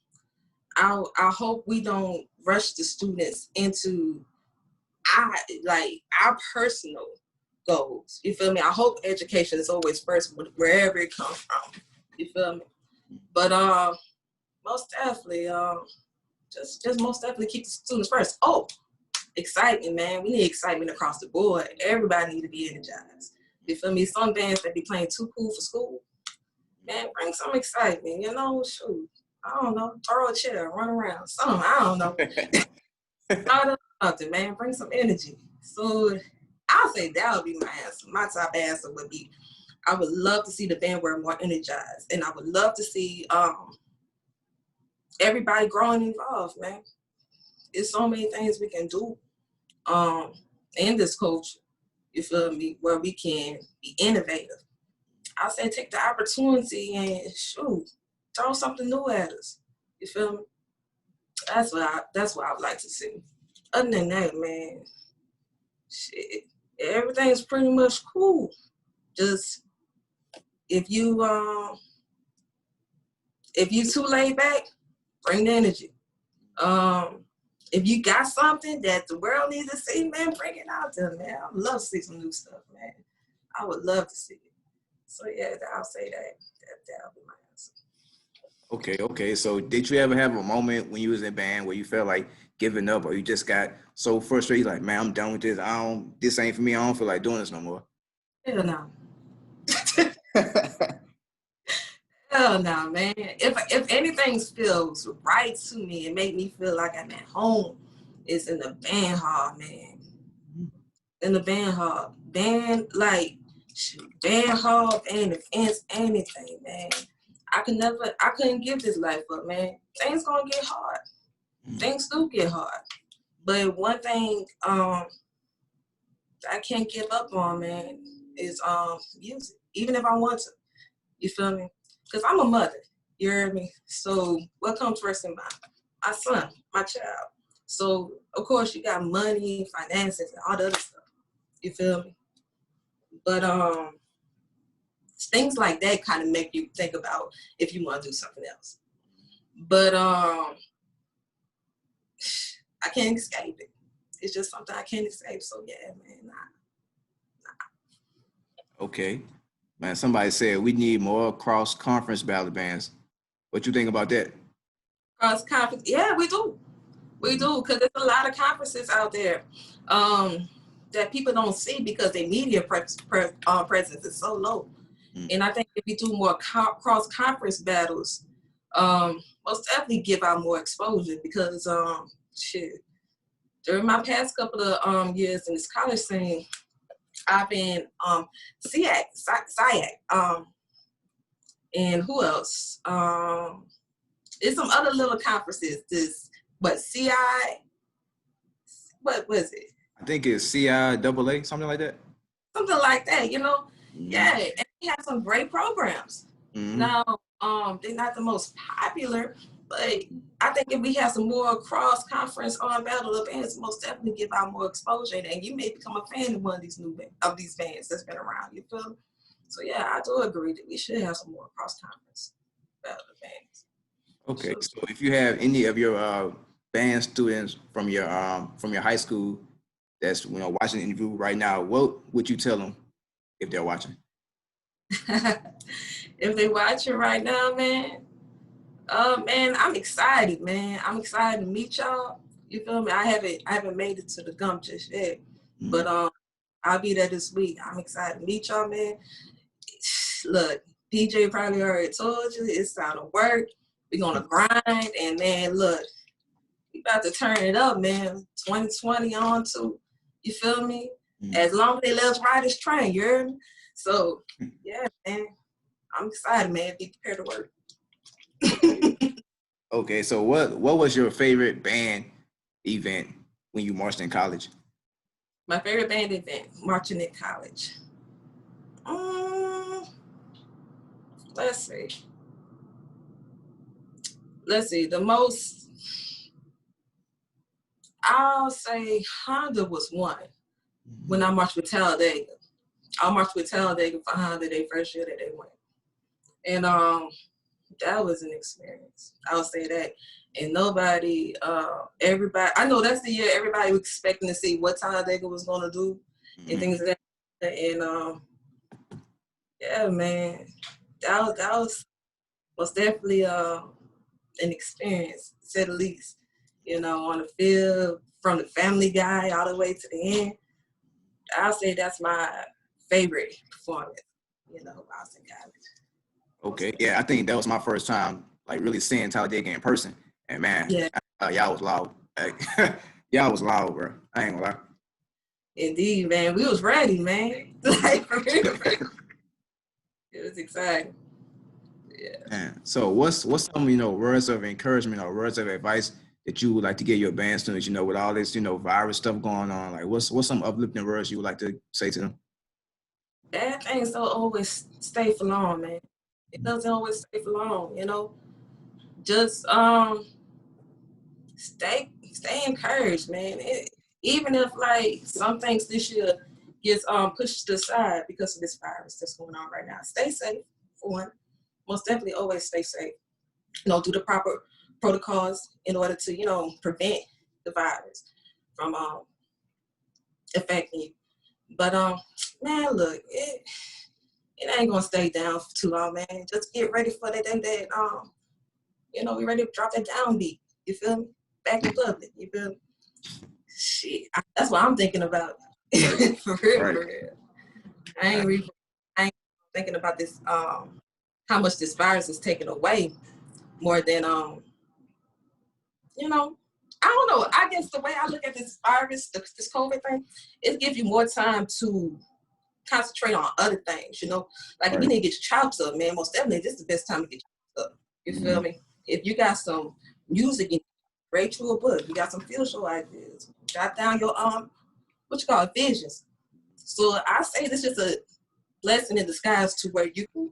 C: I hope we don't rush the students into our personal goals. You feel me? I hope education is always first, wherever it comes from. You feel me? But most definitely, just most definitely keep the students first. Oh, excitement, man. We need excitement across the board. Everybody need to be energized. You feel me? Some bands that be playing too cool for school, man, bring some excitement. You know, shoot. I don't know, throw a chair, run around, something. I don't know. Nothing, man. Bring some energy. So I'll say that would be my answer. My top answer would be, I would love to see the band world more energized, and I would love to see everybody growing involved, man. There's so many things we can do in this culture, you feel me, where we can be innovative. I say take the opportunity and shoot, throw something new at us. You feel me? That's what I would like to see. Other than that, man, shit, everything's pretty much cool. Just if you too laid back, bring the energy. If you got something that the world needs to see, man, bring it out there, man. I would love to see some new stuff, man. I would love to see it. So yeah, I'll say that'll be my answer.
A: Okay. So did you ever have a moment when you was in band where you felt like giving up, or you just got so frustrated, like, man, I'm done with this. This ain't for me. I don't feel like doing this no more.
C: Hell no. Hell no, man. If anything feels right to me and make me feel like I'm at home, it's in the band hall, man. In the band hall. Band hall, band events, anything, man. I couldn't give this life up, man. Things gonna get hard. Things do get hard. But one thing I can't give up on, man, is music. Even if I want to. You feel me? Because I'm a mother. You hear me? So what comes first in mind? My son, my child. So of course you got money, finances, and all the other stuff. You feel me? But things like that kind of make you think about if you want to do something else. But I can't escape it. It's just something I can't escape. So yeah, man, nah.
A: Okay. Man, somebody said we need more cross-conference battle bands. What you think about that?
C: Cross conference, yeah, we do. We do, because there's a lot of conferences out there that people don't see because their media presence is so low. And I think if we do more cross-conference battles, most definitely give out more exposure because, during my past couple of years in this college scene, I've been SIAC, and who else? There's some other little conferences. What was it?
A: I think it's CIAA, something like that.
C: Something like that, you know? Yeah, and they have some great programs. Now, they're not the most popular, but I think if we have some more cross-conference battle events, most definitely give out more exposure, and you may become a fan of one of these bands that's been around. You feel me? So yeah, I do agree that we should have some more cross-conference battle events.
A: Okay, so if you have any of your band students from your high school that's watching the interview right now, what would you tell them if they're watching?
C: If they're watching right now, man, I'm excited, man. I'm excited to meet y'all. You feel me? I haven't made it to the Gump just yet, but I'll be there this week. I'm excited to meet y'all, man. Look, PJ probably already told you it's time to work. We're gonna grind, and man, look, we about to turn it up, man. 2020 on to, you feel me? As long as they let us ride this train, you heard me? So yeah, man, I'm excited, man. Be prepared to work.
A: Okay, so what was your favorite band event when you marched in college?
C: My favorite band event, marching in college. Let's see. The most, I'll say Honda was one when I marched with Talladega. I marched with Talladega for Honda their first year that they went. And that was an experience. I'll say that. And everybody, I know that's the year everybody was expecting to see what Talladega was going to do and things like that. And yeah, man, that was most definitely an experience, to say the least. On the field, from the Family Guy all the way to the end. I'll say that's my favorite performance, while I was in college.
A: Okay, yeah, I think that was my first time, like, really seeing Talladega in person. And man,
C: yeah.
A: Y'all was loud. Y'all was loud, bro. I ain't gonna lie.
C: Indeed, man. We was ready, man. Like, for real. It was exciting. Yeah.
A: Man. So what's some, words of encouragement or words of advice that you would like to give your band students, with all this, virus stuff going on? Like, what's some uplifting words you would like to say to them?
C: Bad things don't always stay for long, man. It doesn't always stay for long, Just stay encouraged, man. Even if like some things this year gets pushed aside because of this virus that's going on right now, stay safe for one. Most definitely always stay safe. Do the proper protocols in order to, prevent the virus from affecting you. But man, look, it ain't gonna stay down for too long, man. Just get ready for that we ready to drop that downbeat. You feel me? Back in public. You feel me? Shit, that's what I'm thinking about. For real, for real. I ain't thinking about this how much this virus is taken away more than you know, I don't know. I guess the way I look at this virus, this COVID thing, it gives you more time to concentrate on other things, you know. Like if you need to get your chops up, man, most definitely this is the best time to get your chops up. You feel me? If you got some music, you read through a book, you got some field show ideas, jot down your what you call it, visions. So I say this is a blessing in disguise to where you can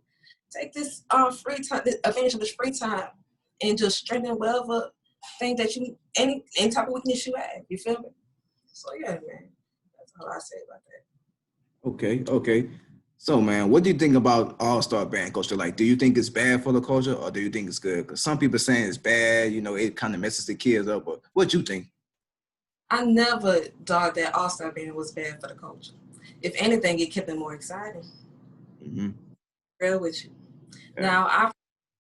C: take this free time, eventually free time, and just strengthen whatever thing that you any type of weakness you have. You feel me? So yeah, man. That's all I say about that.
A: Okay. So, man, what do you think about all-star band culture? Like, do you think it's bad for the culture, or do you think it's good? Because some people saying it's bad, you know, it kind of messes the kids up. But what you think?
C: I never thought that all-star band was bad for the culture. If anything, it kept it more exciting. Real with you. Yeah. Now, I've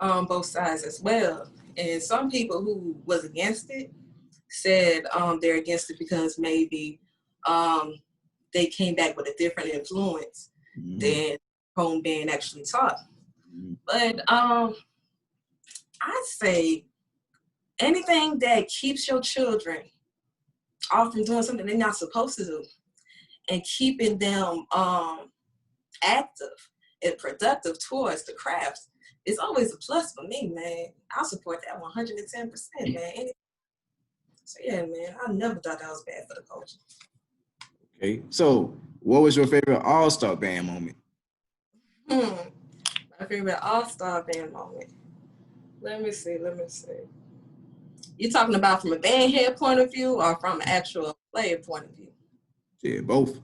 C: on both sides as well. And some people who was against it said they're against it because maybe they came back with a different influence than home band actually taught. But I say anything that keeps your children off from doing something they're not supposed to do and keeping them active and productive towards the crafts, it's always a plus for me, man. I'll support that 110%, man. So yeah, man, I never thought that was bad for the culture.
A: Okay, so what was your favorite all-star band moment?
C: My favorite all-star band moment. Let me see. You talking about from a band head point of view or from an actual player point of view?
A: Yeah, both.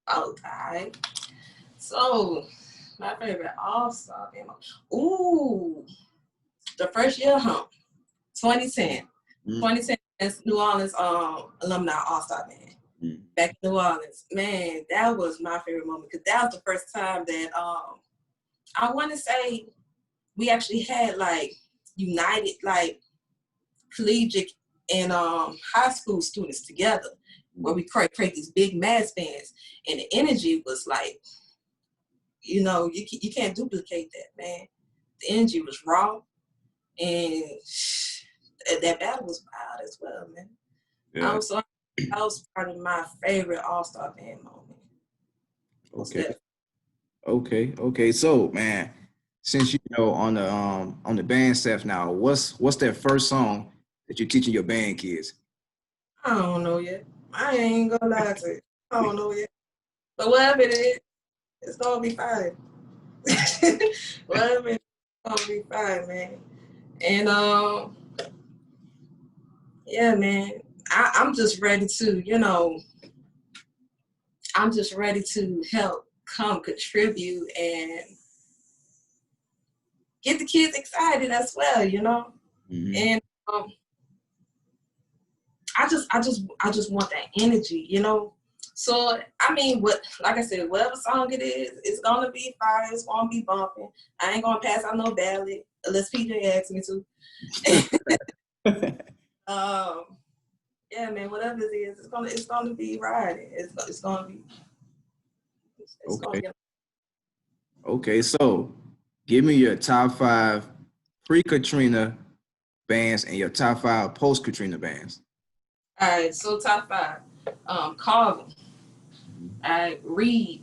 C: All right. So my favorite all-star band moment. Ooh, the first year hump, 2010. 2010 New Orleans alumni all-star band. Back in New Orleans. Man, that was my favorite moment because that was the first time that I want to say we actually had like united like collegiate and high school students together where we create these big mass bands, and the energy was like, you know, you can't duplicate that, man. The energy was raw, and that battle was wild as well, man. Yeah. That was probably my favorite all-star band moment.
A: Okay. So, man, since you know on the band staff now, what's that first song that you're teaching your band kids?
C: I don't know yet. I ain't gonna lie to you. I don't know yet. But whatever it is, it's gonna be fine. Whatever it is, it's gonna be fine, man. And yeah, man. I'm just ready to, you know, I'm just ready to help come contribute and get the kids excited as well, you know. And I just want that energy, you know. So I mean, like I said, whatever song it is, it's gonna be fire. It's gonna be bumping. I ain't gonna pass out no ballad unless PJ asks me to. Yeah, man. Whatever it is, it's gonna be riding. It's gonna be.
A: Okay. So, give me your top 5 pre-Katrina bands and your top 5 post-Katrina bands.
C: All right. So top 5, Carver. All right, Reed.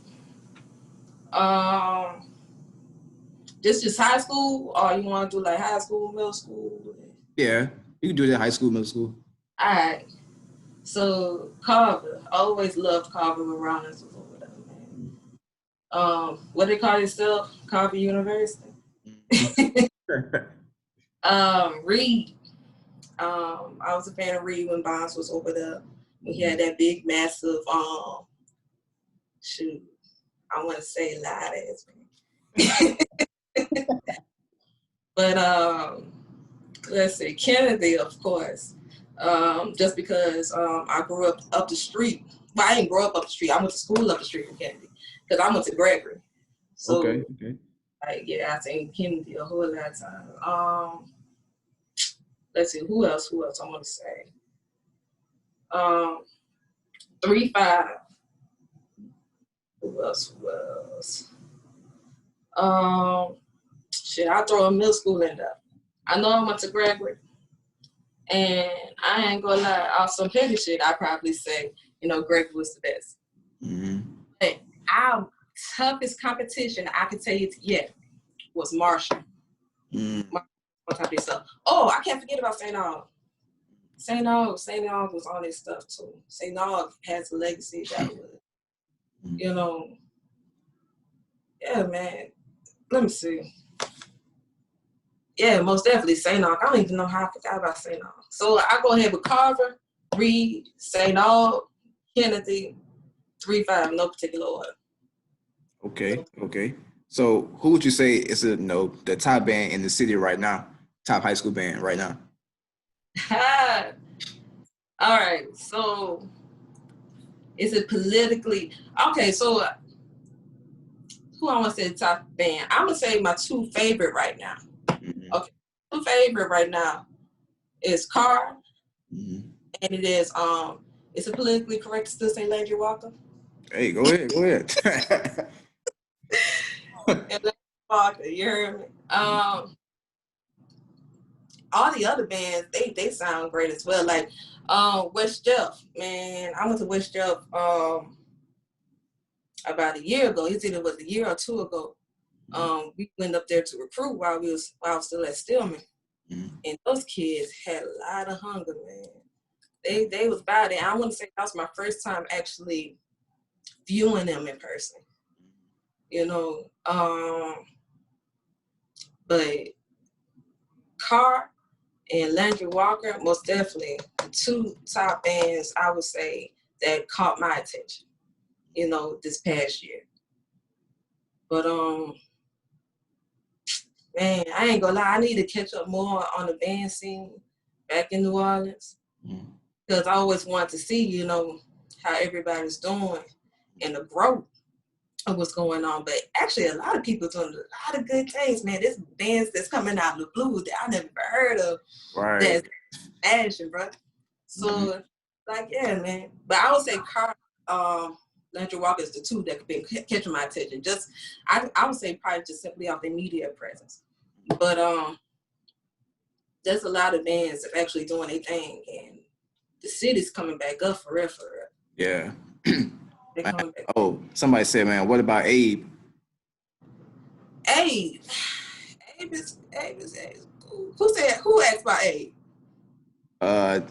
C: Just high school, or you want to do like high school, middle school?
A: Yeah, you can do that high school, middle school.
C: All right. So Carver, I always loved Carver when Rollins was over there, man. What they call themselves? Carver University. Reed. I was a fan of Reed when Bonds was over there. He had that big, massive, shoot, I want to say loud ass, man. But let's see, Kennedy, of course. Just because I grew up the street. Well, I didn't grow up the street. I went to school up the street from Kennedy because I went to Gregory. So,
A: okay.
C: Like, yeah, I seen Kennedy a whole lot of time. Let's see, who else I want to say? 3-5. Who else? shit, I'll throw a middle school in there. I know I went to Gregory, and I ain't gonna lie, off some petty shit, I probably say, Gregory was the best. But our toughest competition, I can tell you yet, was Marshall. Oh, I can't forget about St. Aug. St. Aug was on this stuff too. St. Aug has a legacy that was, yeah, man. Let me see. Yeah, most definitely St. Aug. I don't even know how I forgot about St. Aug. So I go ahead with Carver, Reed, St. Aug, Kennedy, 3-5, no particular order.
A: Okay. So who would you say is the top band in the city right now? Top high school band right now?
C: All right. So is it politically okay? So who I want to say the top band? I'm gonna say my two favorite right now. Okay, two favorite right now is Carr, and it is Is it politically correct to still say Landry Walker?
A: Hey, go ahead.
C: And Walker, you heard me. All the other bands, they sound great as well. Like West Jeff, man, I went to West Jeff about a year ago. It's either was a year or two ago. We went up there to recruit while I was still at Stillman, and those kids had a lot of hunger, man. They was about it. I want to say that was my first time actually viewing them in person. But Carr and Landry Walker, most definitely the two top bands I would say that caught my attention, this past year. But man, I ain't gonna lie, I need to catch up more on the band scene back in New Orleans. Because I always wanted to see, how everybody's doing and the growth of what's going on. But actually, a lot of people doing a lot of good things, man. There's bands that's coming out of the blue that I never heard of.
A: Right.
C: That's fashion, bro. So, yeah, man. But I would say Landry Walker is the two that could be catching my attention. I would say probably just simply off their media presence. But there's a lot of bands that are actually doing their thing, and the city's coming back up for real.
A: Yeah. Oh, somebody said, man, what about Abe?
C: Abe is who asked about Abe?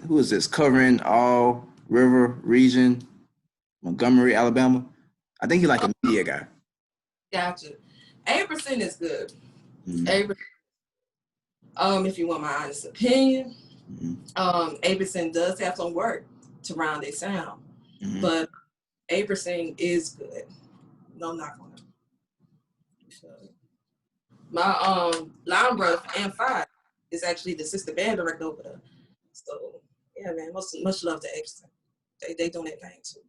A: Who is this? Covering all river region, Montgomery, Alabama. I think he's like a media guy.
C: Gotcha. Aberson is good. If you want my honest opinion, Aberson does have some work to round their sound, but Aberson is good. No knock on him. My line brother and Five is actually the assistant band director over there. So yeah, man, much love to Aberson. They doing their thing too.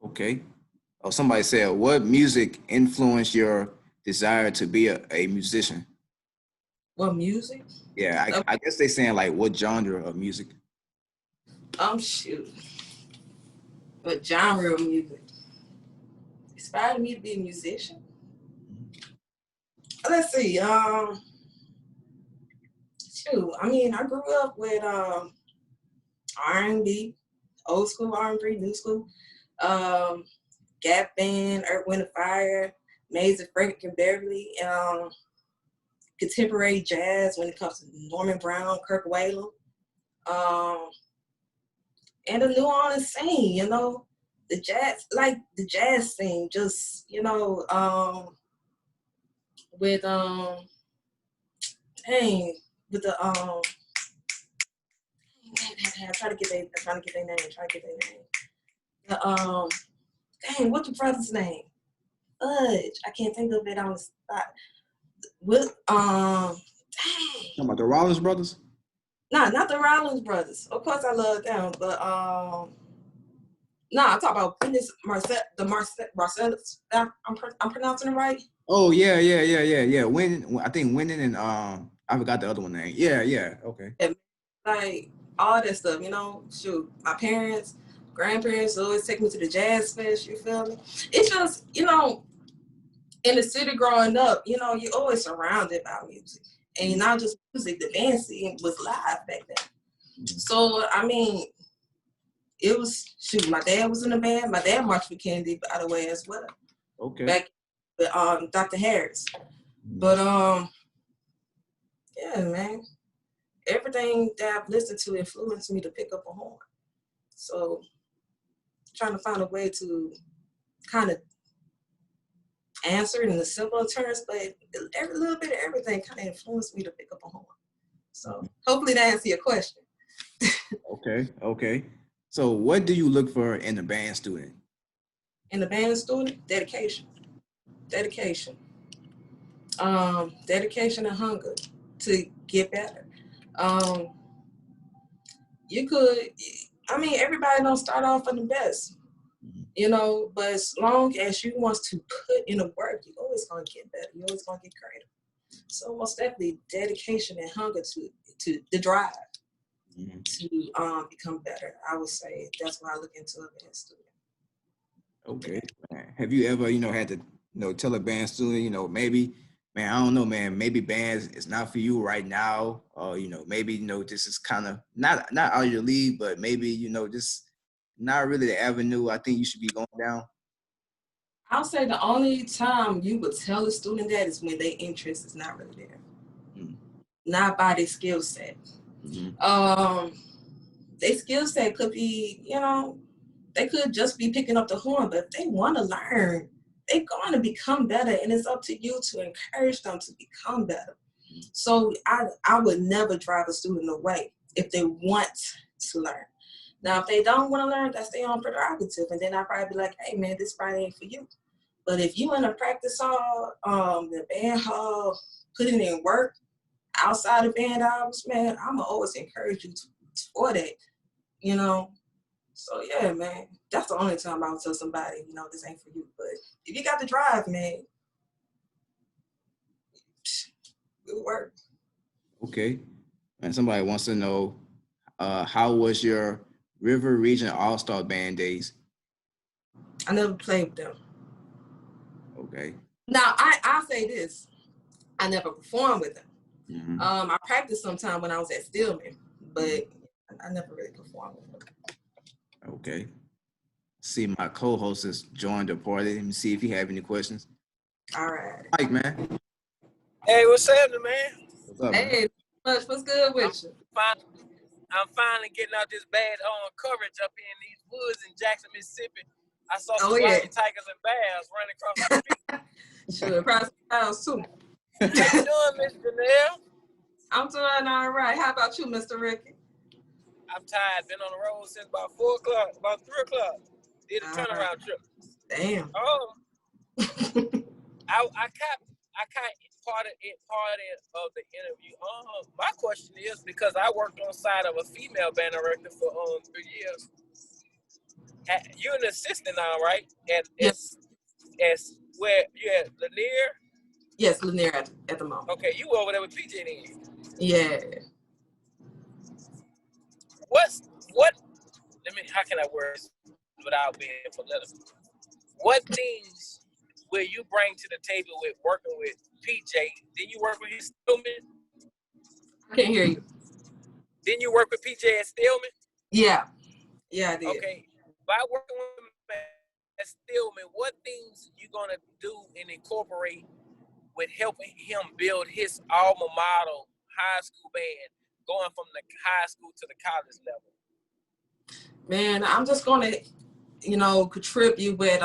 A: Okay. Oh, somebody said, what music influenced your desire to be a musician?
C: What music?
A: Yeah, I guess they saying like what genre of music?
C: Shoot. What genre of music inspired me to be a musician? Let's see. Shoot. I mean, I grew up with R&B, old school R&B, new school, Gap Band, Earth, Wind & Fire, Maze and Frank and Beverly, contemporary jazz when it comes to Norman Brown, Kirk Whalum, and the New Orleans scene, the jazz scene, just, with I'm trying to get their name. What's the brother's name? Fudge. I can't think of it on the spot.
A: Talking about the Rollins brothers?
C: Nah, not the Rollins brothers. Of course I love them, but I'm talking about Marcellus. I'm pronouncing it right?
A: Oh yeah. I think Winning and I forgot the other one name. Yeah. Okay.
C: And, like all that stuff, shoot. My parents, grandparents always take me to the jazz fest, you feel me? It's just, in the city growing up, you know, you're always surrounded by music. And not just music, the dance scene was live back then. So, I mean, it was, shoot, my dad was in the band. My dad marched with Kennedy, by the way, as well.
A: Okay.
C: Back with Dr. Harris. But, yeah, man. Everything that I've listened to influenced me to pick up a horn. So, trying to find a way to kind of answer it in the simpler terms, but every little bit of everything kind of influenced me to pick up a horn. So hopefully that answers your question.
A: Okay. So what do you look for in a band student?
C: In the band student, dedication. Dedication and hunger to get better. You could, I mean, everybody don't start off on the best, you know, but as long as you want to put in the work, you're always going to get better. You're always going to get greater. So most definitely dedication and hunger to the drive to become better. I would say that's why I look into a band student.
A: Okay. Have you ever, had to, tell a band student, maybe, man, I don't know, man, maybe bands is not for you right now. Or, maybe, this is kind of not out of your league, but maybe, just not really the avenue I think you should be going down.
C: I'll say the only time you would tell a student that is when their interest is not really there. Not by their skill set. Their skill set could be, they could just be picking up the horn, but if they want to learn, they're going to become better, and it's up to you to encourage them to become better. So I would never drive a student away if they want to learn. Now, if they don't want to learn, that's their own prerogative, and then I'd probably be like, hey, man, this probably ain't for you. But if you in a practice hall, the band hall, putting in work outside of band hours, man, I'm going to always encourage you for that, So, yeah, man, that's the only time I'll tell somebody, this ain't for you. But if you got the drive, man, it'll work.
A: Okay. And somebody wants to know, how was your River Region All-Star Band days?
C: I never played with them.
A: Okay.
C: Now, I'll say this. I never performed with them. I practiced sometime when I was at Stillman, but I never really performed with them.
A: Okay. See, my co-host has joined the party. Let me see if you have any questions.
C: All right.
A: Mike, man.
B: Hey, what's happening, man?
A: What's up,
C: hey,
A: man?
C: what's good with you?
B: I'm finally getting out this bad coverage up here in these woods in Jackson, Mississippi. I saw some wild tigers and bears running across the street.
C: Sure, probably some too.
B: How you doing, Miss Janelle?
C: I'm doing all right. How about you, Mr. Ricky?
B: I'm tired. Been on the road since about 4 o'clock, about 3 o'clock. Did a turnaround trip.
C: Damn.
B: I caught part of the interview. My question is, because I worked on side of a female band director for 3 years. You're an assistant now, right?
C: Yes.
B: As where you at Lanier?
C: Yes, Lanier at the moment.
B: Okay, you over there with PJ then?
C: Yeah.
B: How can I word this without being political? What things will you bring to the table with working with PJ? Did you work with his Stillman?
C: I can't hear you.
B: Didn't you work with PJ at Stillman?
C: Yeah, I did.
B: Okay, by working with him at Stillman, what things you gonna do and incorporate with helping him build his alma mater high school band, going from the high school to the college level?
C: Man, I'm just gonna, contribute with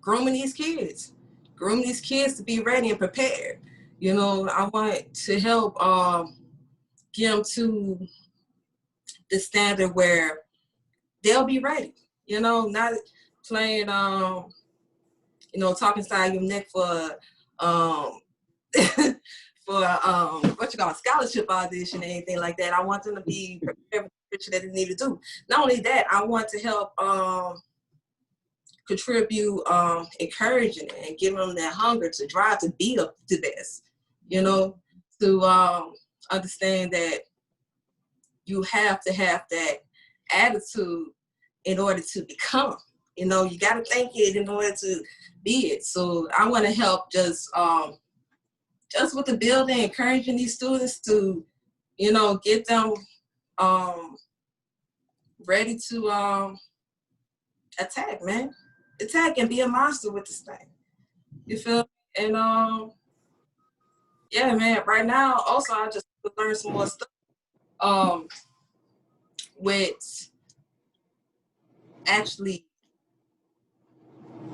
C: grooming these kids to be ready and prepared. I want to help get them to the standard where they'll be ready. Not playing, talking inside your neck for scholarship audition or anything like that. I want them to be prepared for the picture that they need to do. Not only that, I want to help contribute, encouraging and give them that hunger to drive to be the best. To understand that you have to have that attitude in order to become You know, you got to think it in order to be it. So I want to help just with the building, encouraging these students to, you know, get them ready to attack, man. Attack and be a monster with this thing. You feel me? And yeah, man, right now also I just learned some more stuff with actually,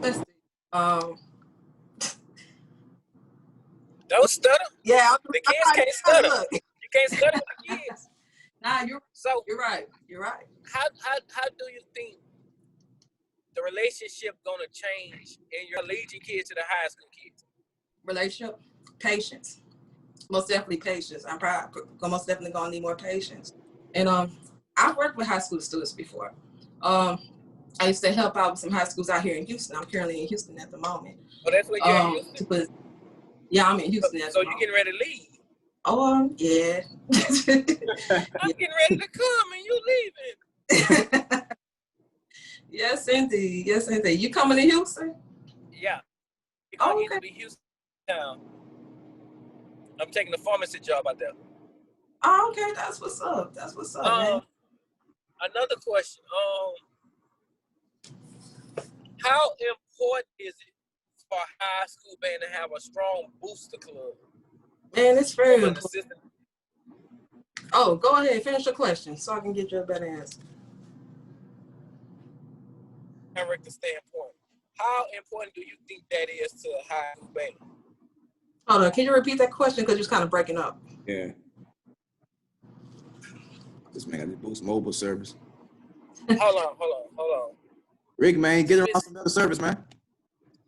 C: let's see,
B: Don't stutter.
C: yeah,
B: The kids can't stutter.
C: look.
B: You can't stutter with the kids.
C: Nah,
B: So
C: you're right. You're right.
B: how do you think the relationship gonna change in your collegiate kids to the high school kids?
C: Relationship, patience. Most definitely patience. I'm most definitely gonna need more patience. And I've worked with high school students before. I used to help out with some high schools out here in Houston. I'm currently in Houston at the moment.
B: Oh, that's where you're in Houston?
C: Yeah, I'm in Houston at the moment.
B: So you're getting ready to leave?
C: Oh, yeah.
B: I'm getting ready to come and you leaving.
C: Yes, indeed. Yes, indeed. You coming to Houston?
B: Yeah. It's
C: Oh,
B: gonna
C: okay.
B: either be Houston town. I'm taking a pharmacy job out there.
C: Oh, okay. That's what's up. That's what's up, man.
B: Another question. How important is it for a high school band to have a strong booster club?
C: Man, it's very
B: From an
C: important.
B: assistant
C: Oh, go ahead. Finish your question so I can get you a better answer.
B: director standpoint. How important do you think that is to a high school band?
C: Hold on. Can you repeat that question? Because you're kind of breaking up.
A: Yeah. This man got to boost mobile service.
B: Hold on.
A: Rick, man, get around some better service, man.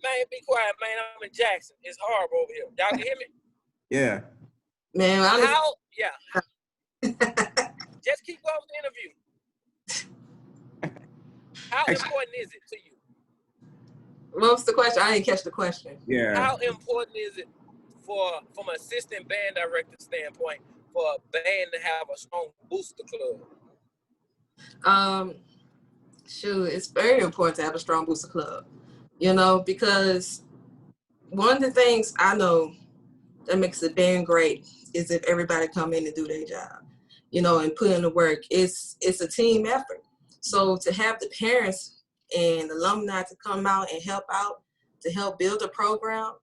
B: Man, be quiet, man. I'm in Jackson. It's horrible over here. Y'all can hear me?
A: Yeah.
C: Man,
B: Just keep going with the interview. How important is it to you?
C: What's the question? I didn't catch the question.
A: Yeah.
B: How important is it from an assistant band director standpoint, for a band to have a strong booster club?
C: Shoot, it's very important to have a strong booster club, you know, because one of the things I know that makes a band great is if everybody come in and do their job, you know, and put in the work. It's a team effort. So to have the parents and alumni to come out and help out, to help build a program,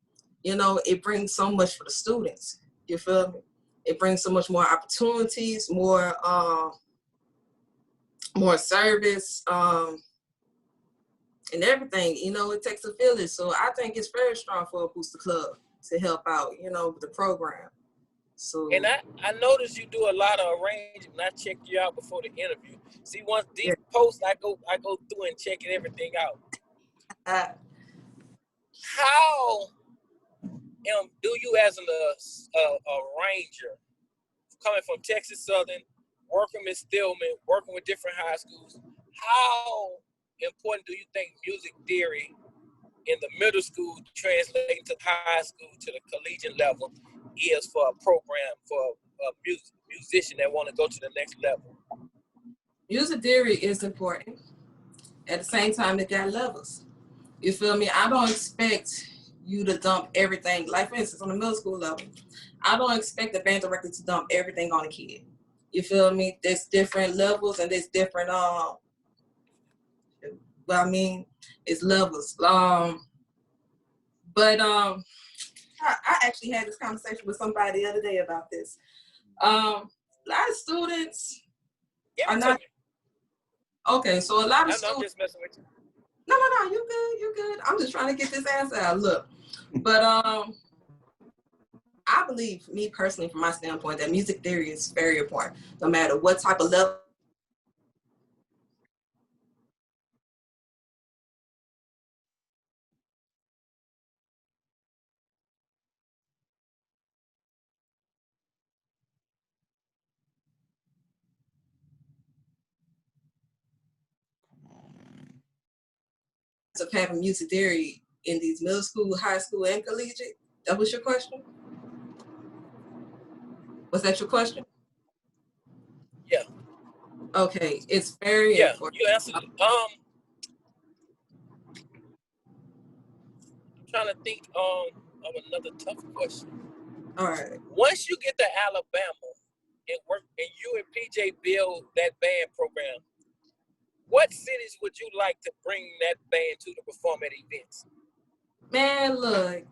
C: you know, it brings so much for the students. You feel me? It brings so much more opportunities, more service, and everything. You know, it takes a village. So I think it's very strong for a booster club to help out, you know, with the program. So,
B: and I noticed you do a lot of arranging. I checked you out before the interview. See, once these posts, I go through and checking everything out. How do you, as an arranger, coming from Texas Southern, working with Stillman, working with different high schools, how important do you think music theory in the middle school translating to high school to the collegiate level is for a program, for a musician that want to go to the next level?
C: Music theory is important. At the same time, it got levels. You feel me? I don't expect you to dump everything. Like, for instance, on the middle school level, I don't expect the band director to dump everything on a kid. You feel me? There's different levels and there's different, it's levels. But I actually had this conversation with somebody the other day about this. A lot of students are not. Okay, so a lot of students.
B: I'm just messing with you.
C: No, you good. I'm just trying to get this answer out. Look, but I believe, me personally, from my standpoint, that music theory is very important, no matter what type of level. Of having music theory in these middle school, high school, and collegiate? That was your question? Was that your question?
B: Yeah.
C: Okay, it's very important.
B: You answered it. trying to think of another tough question.
C: All right.
B: Once you get to Alabama and work, and you and PJ build that band program, what cities would you like to bring that band to perform at events?
C: Man, look,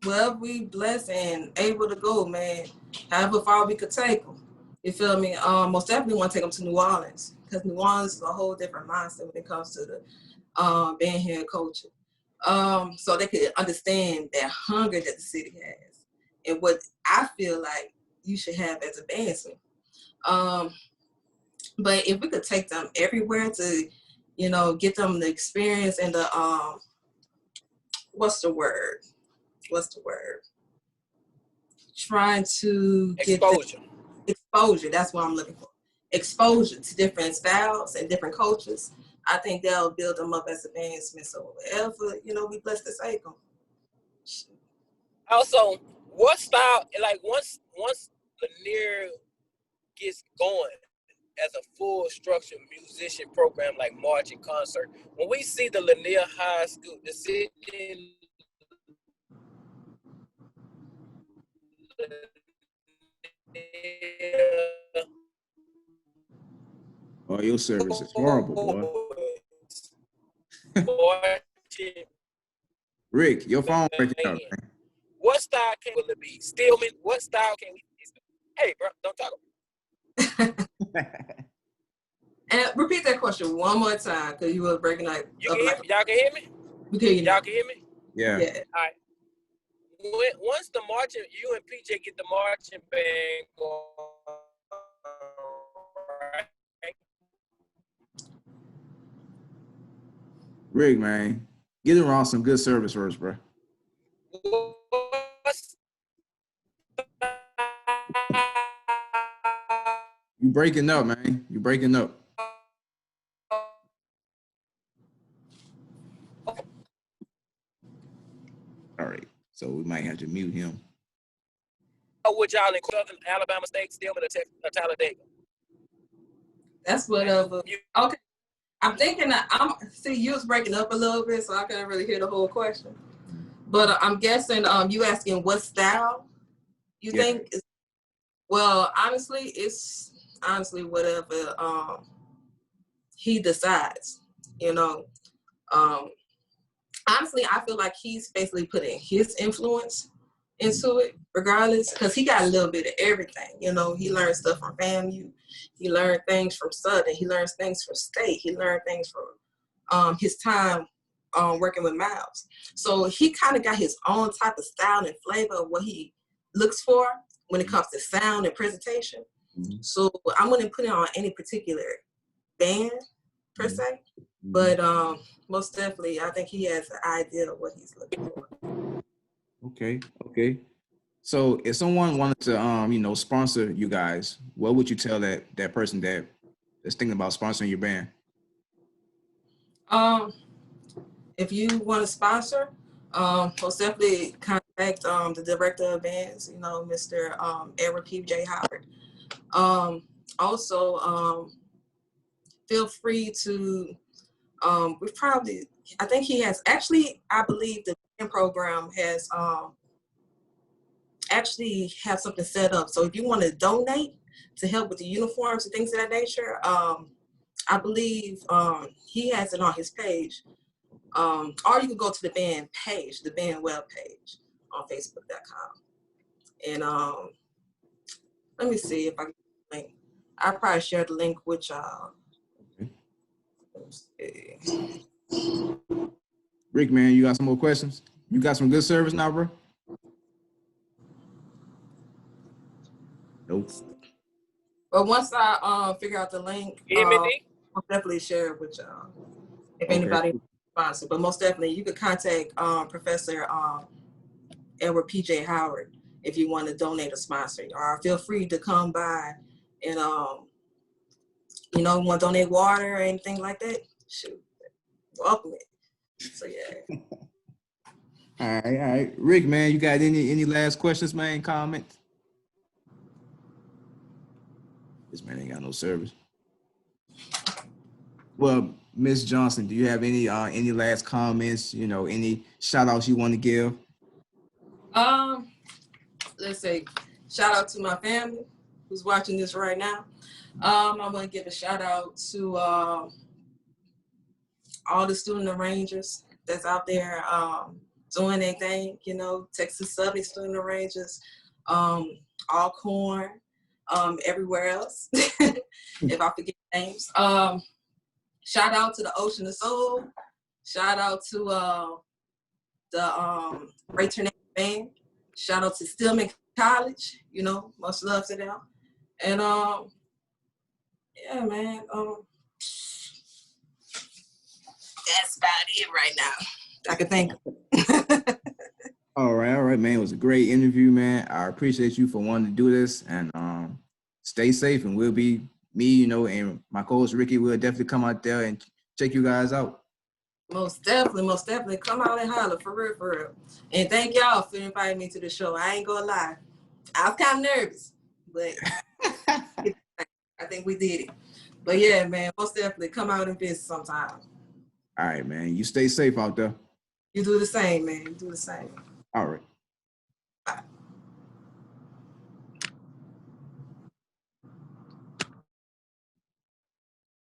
C: well, we blessed and able to go, man. However far we could take them. You feel me? Most definitely want to take them to New Orleans, because New Orleans is a whole different mindset when it comes to the band here culture. So they could understand that hunger that the city has and what I feel like you should have as a bandsman. But if we could take them everywhere to, you know, get them the experience and the what's the word? Trying to get exposure. That's what I'm looking for. Exposure to different styles and different cultures. I think they'll build them up as a bandsman. So wherever, you know, we blessed to take them.
B: Also, what style, like once Lanier gets going as a full structured musician program like marching concert, when we see the Lanier High School, the Sidney
A: Oh, your service is horrible, boy. Rick, your phone breaking up, man.
B: What style will it be? Stillman, what style can we? Hey, bro, don't talk.
C: And repeat that question one more time, because you were breaking up.
B: Y'all can hear me?
C: We can hear you.
B: Y'all can hear me?
A: Yeah.
B: All right. Once the marching, you and PJ get the marching band going, right?
A: Rick, man, get him on some good service first, bro. You breaking up, man. You breaking up. All right, so we might have to mute him.
B: Would y'all in Southern Alabama State, Stillman, or Talladega?
C: That's whatever. Okay, I'm thinking that see, you was breaking up a little bit, so I couldn't really hear the whole question. But I'm guessing you asking what style you think is. Well, honestly, it's whatever he decides. You know, honestly, I feel like he's basically putting his influence into it, regardless, because he got a little bit of everything. You know, he learned stuff from FAMU, he learned things from Southern, he learns things from State, he learned things from his time working with Miles. So he kind of got his own type of style and flavor of what he looks for when it comes to sound and presentation. So I wouldn't put it on any particular band per se, but most definitely I think he has an idea of what he's looking for.
A: Okay. So if someone wanted to sponsor you guys, what would you tell that person that's thinking about sponsoring your band?
C: If you want to sponsor, most definitely contact the director of bands, you know, Mr. Edward PJ Howard. Also, feel free to, I think he has, actually, I believe the band program has actually have something set up. So if you want to donate to help with the uniforms and things of that nature, I believe he has it on his page. Or you can go to the band page, the band web page on Facebook.com. And let me see if I can link. I probably shared the link with y'all.
A: Rick, man, you got some more questions? You got some good service now, bro? Nope.
C: But once I figure out the link, I'll definitely share it with y'all. If anybody sponsor, but most definitely you could contact Professor Edward PJ Howard if you want to donate or sponsor, or feel free to come by and want to donate water or anything like that. Shoot, welcome it. So yeah.
A: All right. Rick, man, you got any last questions, man? Comments? This man ain't got no service. Well, Miss Johnson, do you have any last comments? You know, any shout outs you want to give?
C: Let's say shout out to my family who's watching this right now. I'm gonna give a shout out to all the student arrangers that's out there doing their thing, you know, Texas Southern student arrangers, Alcorn, everywhere else, if I forget names. Shout out to the Ocean of Soul. Shout out to the Ray Tornado Band. Shout out to Stillman College, you know, much love to them. And yeah, man, that's about it right now. I can think of.
A: All right, man. It was a great interview, man. I appreciate you for wanting to do this, and stay safe. And we'll be me, you know, and my co-host Ricky will definitely come out there and check you guys out.
C: Most definitely. Come out and holler, for real. And thank y'all for inviting me to the show. I ain't gonna lie. I was kind of nervous, but I think we did it. But yeah, man, most definitely come out and visit sometime.
A: All right, man. You stay safe out there.
C: You do the same, man. You do the same.
A: All right.